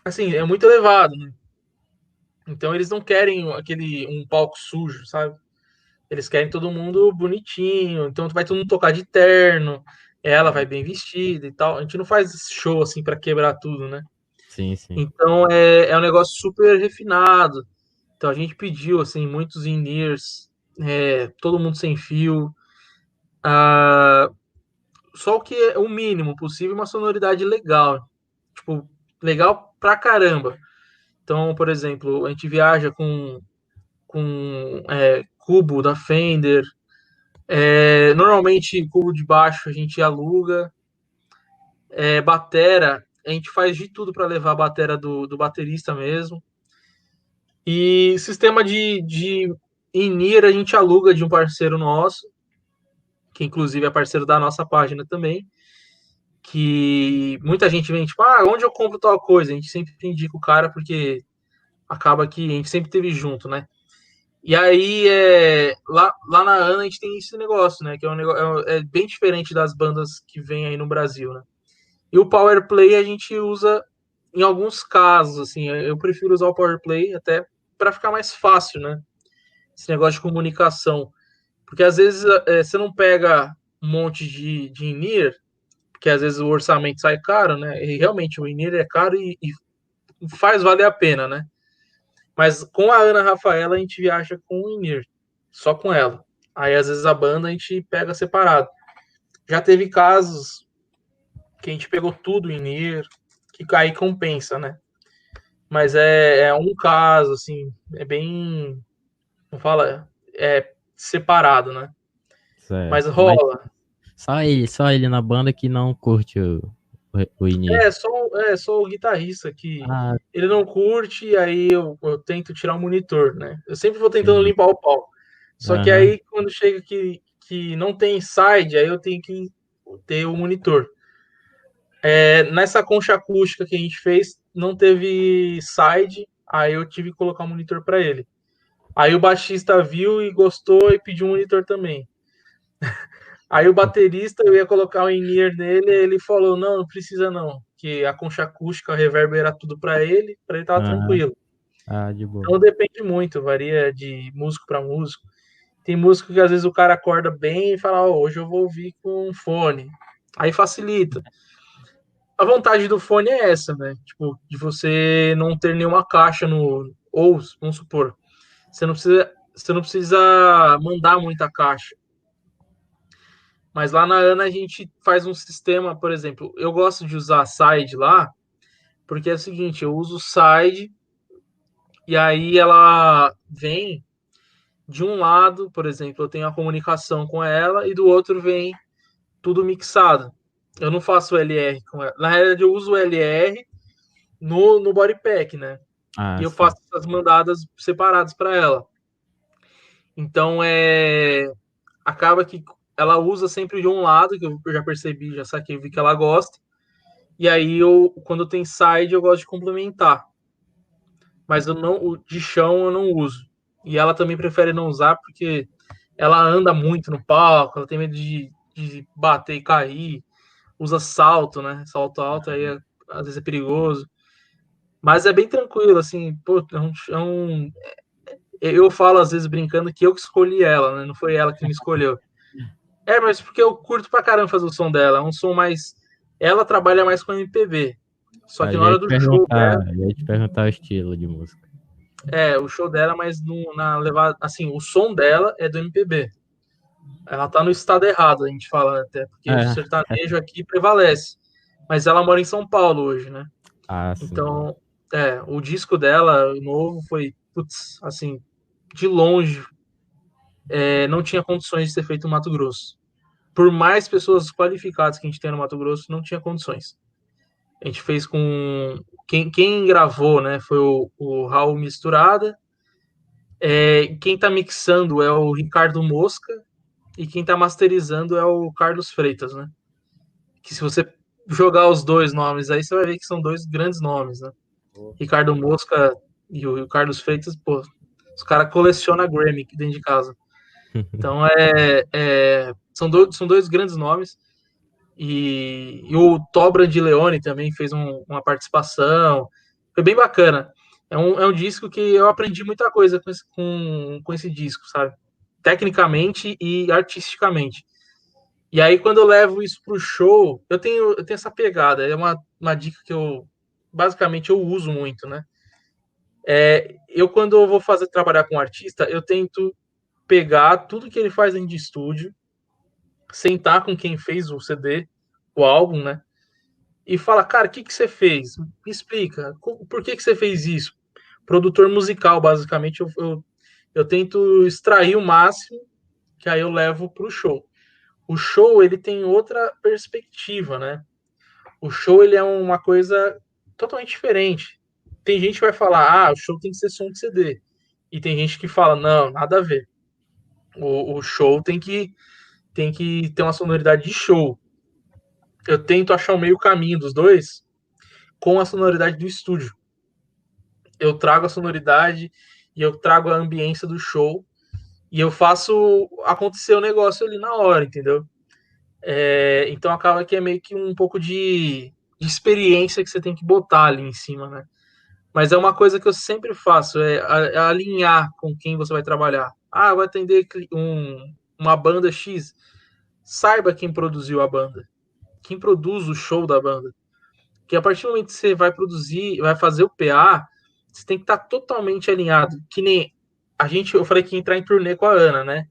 assim, é muito elevado, né? Então eles não querem um palco sujo, sabe? Eles querem todo mundo bonitinho, então vai todo mundo tocar de terno, ela vai bem vestida e tal. A gente não faz show assim para quebrar tudo, né? sim, sim. Então é um negócio super refinado. Então a gente pediu assim muitos in-ears, todo mundo sem fio, ah, só o que é o mínimo possível, uma sonoridade legal, tipo legal pra caramba. Então, por exemplo, a gente viaja com cubo da Fender. Normalmente, cubo de baixo a gente aluga. Batera, a gente faz de tudo para levar a batera do baterista mesmo. E sistema de in-ear a gente aluga de um parceiro nosso, que inclusive é parceiro da nossa página também. Que muita gente vem, tipo, onde eu compro tal coisa? A gente sempre indica o cara, porque acaba que a gente sempre teve junto, né? E aí, lá na Ana, a gente tem esse negócio, né? Que é um negócio, bem diferente das bandas que vem aí no Brasil, né? E o Power Play a gente usa em alguns casos, assim. Eu prefiro usar o Power Play até para ficar mais fácil, né? Esse negócio de comunicação. Porque às vezes você não pega um monte de in-ear, porque às vezes o orçamento sai caro, né? E realmente o in-ear é caro e faz valer a pena, né? Mas com a Ana Rafaela a gente viaja com o in-ear, só com ela. Aí às vezes a banda a gente pega separado. Já teve casos que a gente pegou tudo in-ear, que aí compensa, né? Mas é um caso, assim, é bem, como fala, separado, né? Mas Certo. Mas rola. só ele na banda que não curte o Inir. Só o guitarrista que Ah, ele não curte, aí eu tento tirar o monitor, né? Eu sempre vou tentando entendi. limpar o pau. Só que Aham. aí, quando chega que não tem side, aí eu tenho que ter o monitor. Nessa concha acústica que a gente fez, não teve side, aí eu tive que colocar o monitor para ele. Aí o baixista viu e gostou e pediu um monitor também. Aí o baterista, eu ia colocar o in-ear nele, ele falou, não precisa não, que a concha acústica, o reverb era tudo para ele tava Aham. tranquilo. Ah, de boa. Então depende muito, varia de músico para músico. Tem músico que às vezes o cara acorda bem e fala, hoje eu vou ouvir com um fone. Aí facilita. A vantagem do fone é essa, né? Tipo, de você não ter nenhuma caixa no. Ou, vamos supor, você não precisa mandar muita caixa. Mas lá na Ana a gente faz um sistema, por exemplo, eu gosto de usar a side lá, porque é o seguinte, eu uso o side e aí ela vem de um lado, por exemplo, eu tenho a comunicação com ela e do outro vem tudo mixado. Eu não faço LR com ela. Na realidade, eu uso o LR no body pack, né? E Ah, eu sim. faço essas mandadas separadas para ela. Então, acaba que ela usa sempre de um lado, que eu já percebi, já saquei, vi que ela gosta. E aí, quando tem side, eu gosto de complementar. Mas o de chão eu não uso. E ela também prefere não usar porque ela anda muito no palco, ela tem medo de bater e cair, usa salto, né? Salto alto, aí às vezes é perigoso. Mas é bem tranquilo, assim, pô, eu falo às vezes brincando que eu que escolhi ela, né? Não foi ela que me escolheu. Mas porque eu curto pra caramba fazer o som dela. É um som mais. Ela trabalha mais com MPB. Só Ah, que na hora do show dela, já ia te perguntar o estilo de música. o show dela, mas na levada. Assim, o som dela é do MPB. Ela tá no estado errado, a gente fala até, porque o É. sertanejo aqui prevalece. Mas ela mora em São Paulo hoje, né? Ah, sim. Então, o disco dela, novo, foi, putz, assim, de longe, não tinha condições de ser feito no Mato Grosso. Por mais pessoas qualificadas que a gente tem no Mato Grosso, não tinha condições. A gente fez com. Quem gravou, né? Foi o Raul Misturada. Quem tá mixando é o Ricardo Mosca. E quem tá masterizando é o Carlos Freitas, né? Que se você jogar os dois nomes aí, você vai ver que são dois grandes nomes, né? Ricardo Mosca e o Carlos Freitas, pô, os caras colecionam Grammy aqui dentro de casa. Então são dois grandes nomes. E o Tobra de Leone também fez uma participação. Foi bem bacana. É um disco que eu aprendi muita coisa com esse disco, sabe? Tecnicamente e artisticamente. E aí, quando eu levo isso pro show, eu tenho essa pegada. É uma dica que basicamente, eu uso muito, né? Quando eu vou trabalhar com um artista, eu tento pegar tudo que ele faz dentro de estúdio, sentar com quem fez o CD, o álbum, né? E fala, cara, o que você fez? Me explica, por que você fez isso? Produtor musical, basicamente, eu tento extrair o máximo, que aí eu levo pro show. O show, ele tem outra perspectiva, né? O show, ele é uma coisa totalmente diferente. Tem gente que vai falar, o show tem que ser som de CD. E tem gente que fala, não, nada a ver. O show tem que ter uma sonoridade de show. Eu tento achar o meio caminho dos dois com a sonoridade do estúdio. Eu trago a sonoridade e eu trago a ambiência do show e eu faço acontecer o negócio ali na hora, entendeu? Então acaba que é meio que um pouco de experiência que você tem que botar ali em cima, né? Mas é uma coisa que eu sempre faço, é alinhar com quem você vai trabalhar. Vai atender uma banda X. Saiba quem produziu a banda, quem produz o show da banda. Que a partir do momento que você vai produzir, vai fazer o PA, você tem que estar totalmente alinhado. Que nem eu falei que ia entrar em turnê com a Ana, né?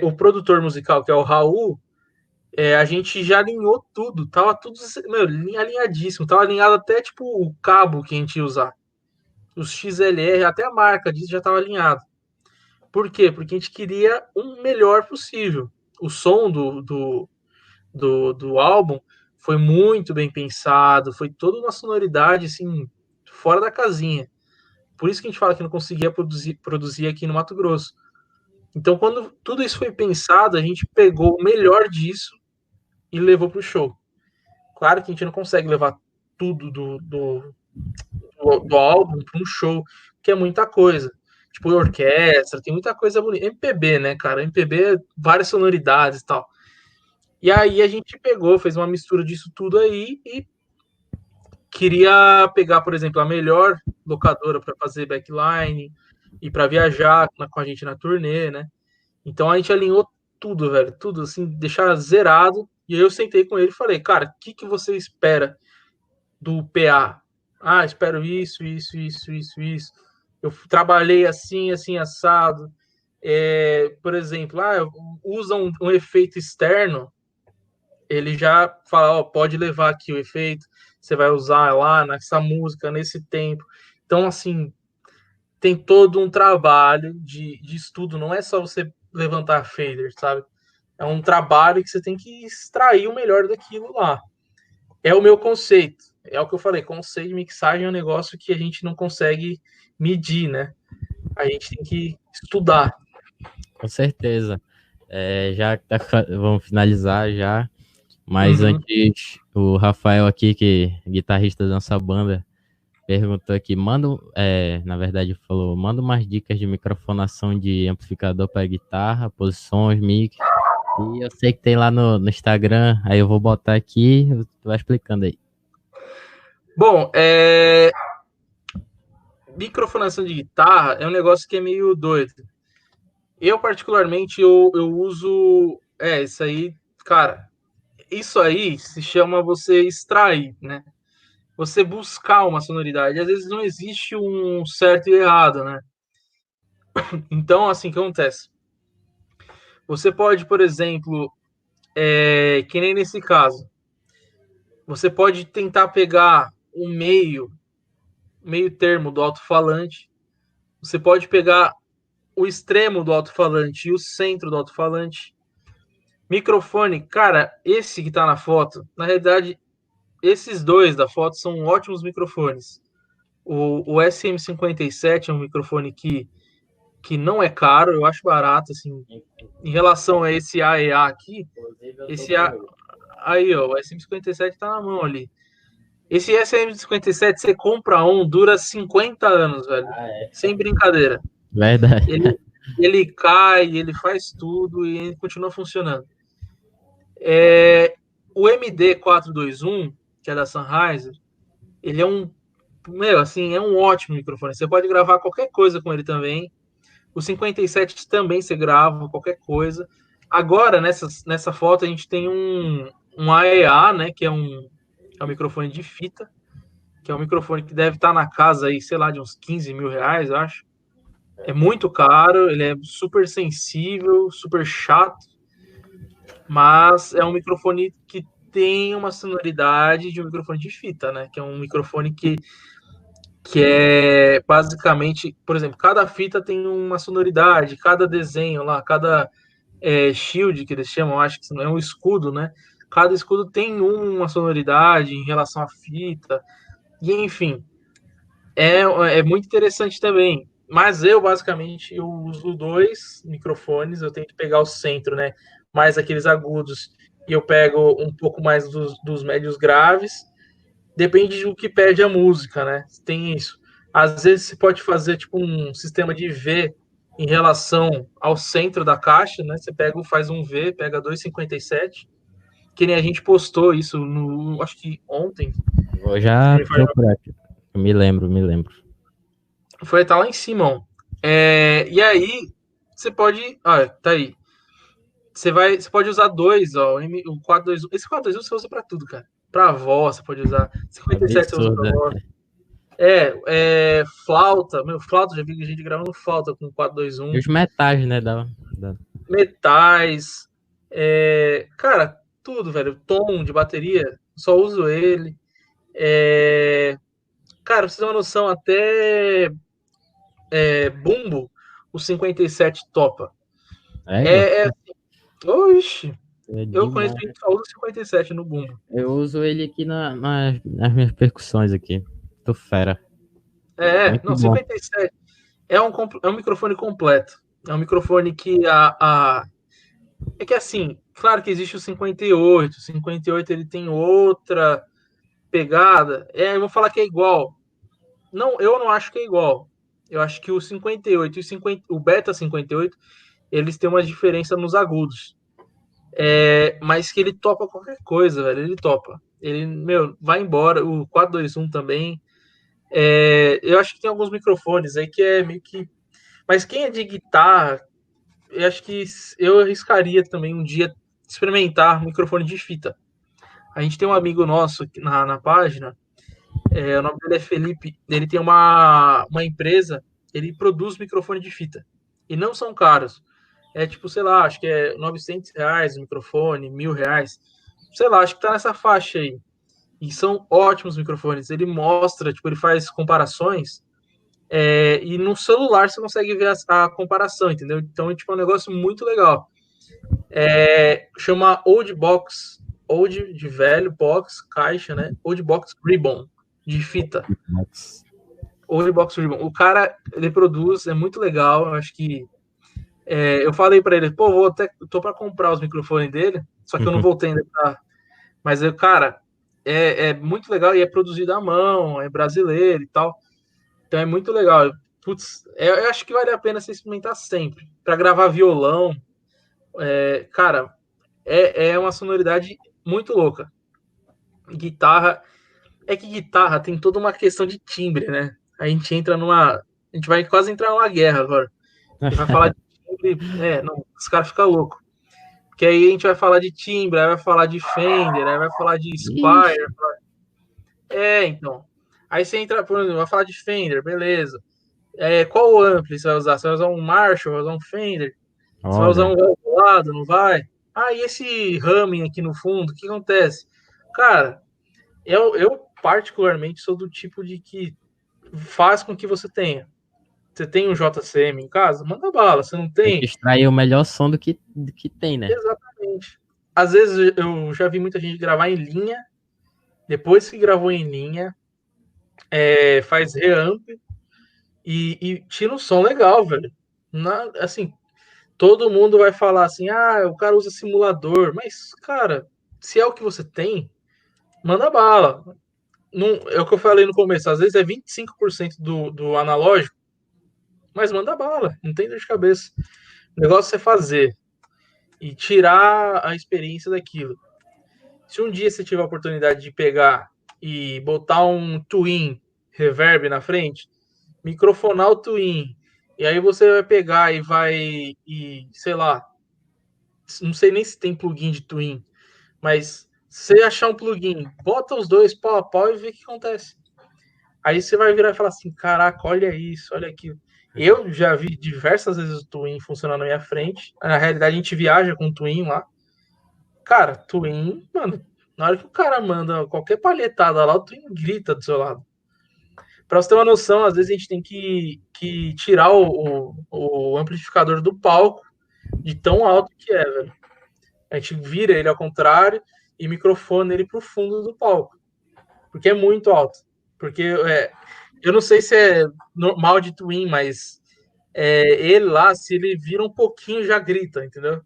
O produtor musical, que é o Raul, a gente já alinhou tudo, tava tudo, meu, alinhadíssimo, tava alinhado até tipo o cabo que a gente ia usar. Os XLR, até a marca disso já estava alinhado. Por quê? Porque a gente queria o melhor possível. O som do álbum foi muito bem pensado, foi toda uma sonoridade assim, fora da casinha. Por isso que a gente fala que não conseguia produzir aqui no Mato Grosso. Então, quando tudo isso foi pensado, a gente pegou o melhor disso e levou para o show. Claro que a gente não consegue levar tudo do álbum para um show, que é muita coisa. Tipo, orquestra, tem muita coisa bonita. MPB, né, cara? MPB, várias sonoridades e tal. E aí a gente pegou, fez uma mistura disso tudo aí e queria pegar, por exemplo, a melhor locadora para fazer backline e para viajar com a gente na turnê, né? Então a gente alinhou tudo, velho, tudo assim, deixar zerado. E aí eu sentei com ele e falei, cara, o que você espera do PA? Espero isso, isso, isso, isso, isso. Eu trabalhei assim, assim, assado. Por exemplo, usa um efeito externo, ele já fala, pode levar aqui o efeito, você vai usar lá nessa música, nesse tempo. Então, assim, tem todo um trabalho de estudo, não é só você levantar fader, sabe? É um trabalho que você tem que extrair o melhor daquilo lá. É o meu conceito. é o que eu falei, conceito de mixagem é um negócio que a gente não consegue medir, né? A gente tem que estudar. Com certeza. Já tá, vamos finalizar já. Mas Uhum. antes, o Rafael aqui, que é guitarrista da nossa banda, perguntou aqui, na verdade falou, manda umas dicas de microfonação de amplificador para guitarra, posições, mic. E eu sei que tem lá no Instagram, aí eu vou botar aqui, tu vai explicando aí. Bom, microfonação de guitarra é um negócio que é meio doido. Eu, particularmente, eu uso. Isso aí, cara. Isso aí se chama você extrair, né? Você buscar uma sonoridade. Às vezes não existe um certo e errado, né? Então, assim, o que acontece? Você pode, por exemplo, que nem nesse caso, você pode tentar pegar o meio termo do alto-falante. Você pode pegar o extremo do alto-falante e o centro do alto-falante. Microfone, cara, esse que tá na foto, na realidade, esses dois da foto são ótimos microfones. O SM57 é um microfone que não é caro, eu acho barato, assim, em relação a esse AEA aqui. Inclusive, eu tô Esse com A, ele. aí, ó, o SM57 tá na mão ali. Esse SM57, você compra um, dura 50 anos, velho. Ah, é. Sem brincadeira. Verdade. Ele, ele cai, ele faz tudo e ele continua funcionando. O MD421, que é da Sennheiser, ele é assim, é um ótimo microfone. Você pode gravar qualquer coisa com ele também. O 57 também você grava qualquer coisa. Agora, nessa foto, a gente tem um AEA, né, que é um microfone de fita, que é um microfone que deve estar na casa aí, sei lá, de uns 15 mil reais, eu acho. É muito caro, ele é super sensível, super chato, mas é um microfone que tem uma sonoridade de um microfone de fita, né? Que é um microfone que é basicamente, por exemplo, cada fita tem uma sonoridade, cada desenho lá, cada shield que eles chamam, acho que é um escudo, né? Cada escudo tem uma sonoridade em relação à fita, e enfim, é muito interessante também. Mas eu, basicamente, eu uso dois microfones, eu tento pegar o centro, né? Mais aqueles agudos, e eu pego um pouco mais dos médios graves. Depende do que pede a música, né? Tem isso. Às vezes você pode fazer tipo um sistema de V em relação ao centro da caixa, né? Você faz um V, pega 2,57, que nem a gente postou isso no, acho que ontem. Vou já procurar aqui. Eu me lembro, me lembro. Foi estar lá em cima, ó. E aí você pode, tá aí. Você pode usar dois, ó, o 421. Esse 421 você usa para tudo, cara. Para voz, você pode usar. 57 você usa para Absurda. voz. Flauta. Meu, flauta, já vi que a gente gravando flauta com E 421. os metais, né? Metais. Cara, tudo, velho. Tom de bateria, só uso ele. Cara, pra você ter uma noção, até bumbo, o 57 topa. Égua? É, é, Oxi, É eu conheço demais. gente que só usa 57 no bumbo. Eu uso ele aqui nas minhas percussões aqui. Tô fera. Muito Não, bom. 57 é um microfone completo. É um microfone que é que assim, claro que existe o 58. O 58 ele tem outra pegada. Eu vou falar que é igual. Não, eu não acho que é igual. Eu acho que o 58 e o Beta 58, eles têm uma diferença nos agudos. Mas que ele topa qualquer coisa, velho. Ele topa. Ele, meu, vai embora. O 421 também. Eu acho que tem alguns microfones aí que é meio que. Mas quem é de guitarra, eu acho que eu arriscaria também um dia experimentar microfone de fita. A gente tem um amigo nosso na página, o nome dele é Felipe, ele tem uma empresa, ele produz microfone de fita. E não são caros. É tipo, sei lá, acho que é R$ 900 o microfone, R$ 1.000. Sei lá, acho que tá nessa faixa aí. E são ótimos microfones. Ele mostra, tipo, ele faz comparações. E no celular você consegue ver a comparação, entendeu? Então, tipo, é um negócio muito legal. Chama Old Box. Old de velho, box, caixa, né? Old box ribbon, de fita. Old box ribbon. O cara, ele produz, é muito legal. Eu acho que eu falei para ele, pô, tô para comprar os microfones dele, só que eu não voltei ainda pra... Mas, cara, é muito legal e é produzido à mão, é brasileiro e tal. Então é muito legal. Putz, eu acho que vale a pena você experimentar sempre. Para gravar violão, cara, é uma sonoridade muito louca. Guitarra, é que guitarra tem toda uma questão de timbre, né? A gente entra numa. A gente vai quase entrar numa guerra agora. E vai falar de timbre. Não, os caras ficam loucos. Porque aí a gente vai falar de timbre, aí vai falar de Fender, aí vai falar de Squire. Então. Aí você entra, por exemplo, vai falar de Fender, beleza. Qual ampli você vai usar? Você vai usar um Marshall, vai usar um Fender? Você vai usar Olha, um valvulado, não vai? Ah, e esse ramming aqui no fundo, o que acontece? Cara, eu particularmente sou do tipo de que faz com que você tenha. Você tem um JCM em casa? Manda bala. Você não tem que tem? extrair o melhor som do que tem, né? Exatamente. Às vezes eu já vi muita gente gravar em linha. Depois que gravou em linha, faz reamp e tira um som legal, velho. Assim, todo mundo vai falar assim, o cara usa simulador. Mas, cara, se é o que você tem, manda bala. Não, é o que eu falei no começo, às vezes é 25% do analógico, mas manda bala, não tem dor de cabeça. O negócio é fazer e tirar a experiência daquilo. Se um dia você tiver a oportunidade de pegar e botar um twin reverb na frente, microfonar o twin, e aí você vai pegar e sei lá, não sei nem se tem plugin de twin, mas se você achar um plugin, bota os dois pau a pau e vê o que acontece. Aí você vai virar e falar assim, caraca, olha isso, olha aquilo. Eu já vi diversas vezes o Twin funcionando na minha frente. Na realidade, a gente viaja com o Twin lá. Cara, Twin, mano, na hora que o cara manda qualquer palhetada lá, o Twin grita do seu lado. Pra você ter uma noção, às vezes a gente tem que tirar o amplificador do palco de tão alto que é, velho. A gente vira ele ao contrário e microfona ele pro fundo do palco. Porque é muito alto. Porque eu não sei se é normal de Twin, mas ele lá, se ele vira um pouquinho, já grita, entendeu?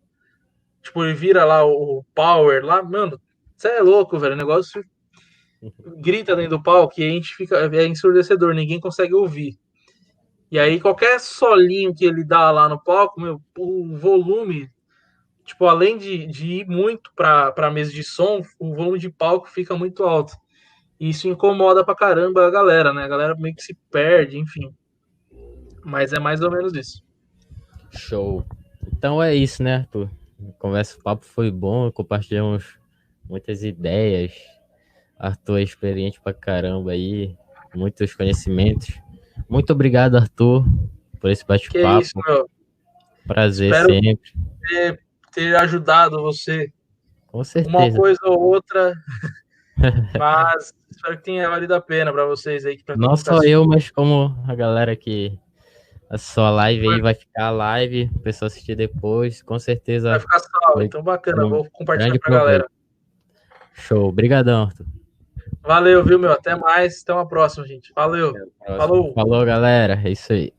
Tipo, ele vira lá o power lá, mano, você é louco, velho. O negócio grita dentro do palco e a gente fica. É ensurdecedor, ninguém consegue ouvir. E aí, qualquer solinho que ele dá lá no palco, meu, o volume, tipo, além de ir muito pra mesa de som, o volume de palco fica muito alto. E isso incomoda pra caramba a galera, né? A galera meio que se perde, enfim. Mas é mais ou menos isso. Show. Então é isso, né, Arthur? A conversa, o papo foi bom, compartilhamos muitas ideias. Arthur é experiente pra caramba aí, muitos conhecimentos. Muito obrigado, Arthur, por esse Que é isso, bate-papo. meu. Prazer Espero sempre. ter ajudado você Com uma certeza. coisa ou outra, mas espero que tenha valido a pena para vocês aí, para Não quem está só eu, assistindo. mas como a galera que a sua live aí vai ficar live, a pessoa assistir depois, com Vai certeza ficar salvo, foi então bacana, um vou compartilhar grande para a galera. proveito. Show. Obrigadão, Arthur. Valeu, viu, meu? Até mais, até uma próxima, gente. Valeu. Até a próxima. Falou. Falou, galera. É isso aí.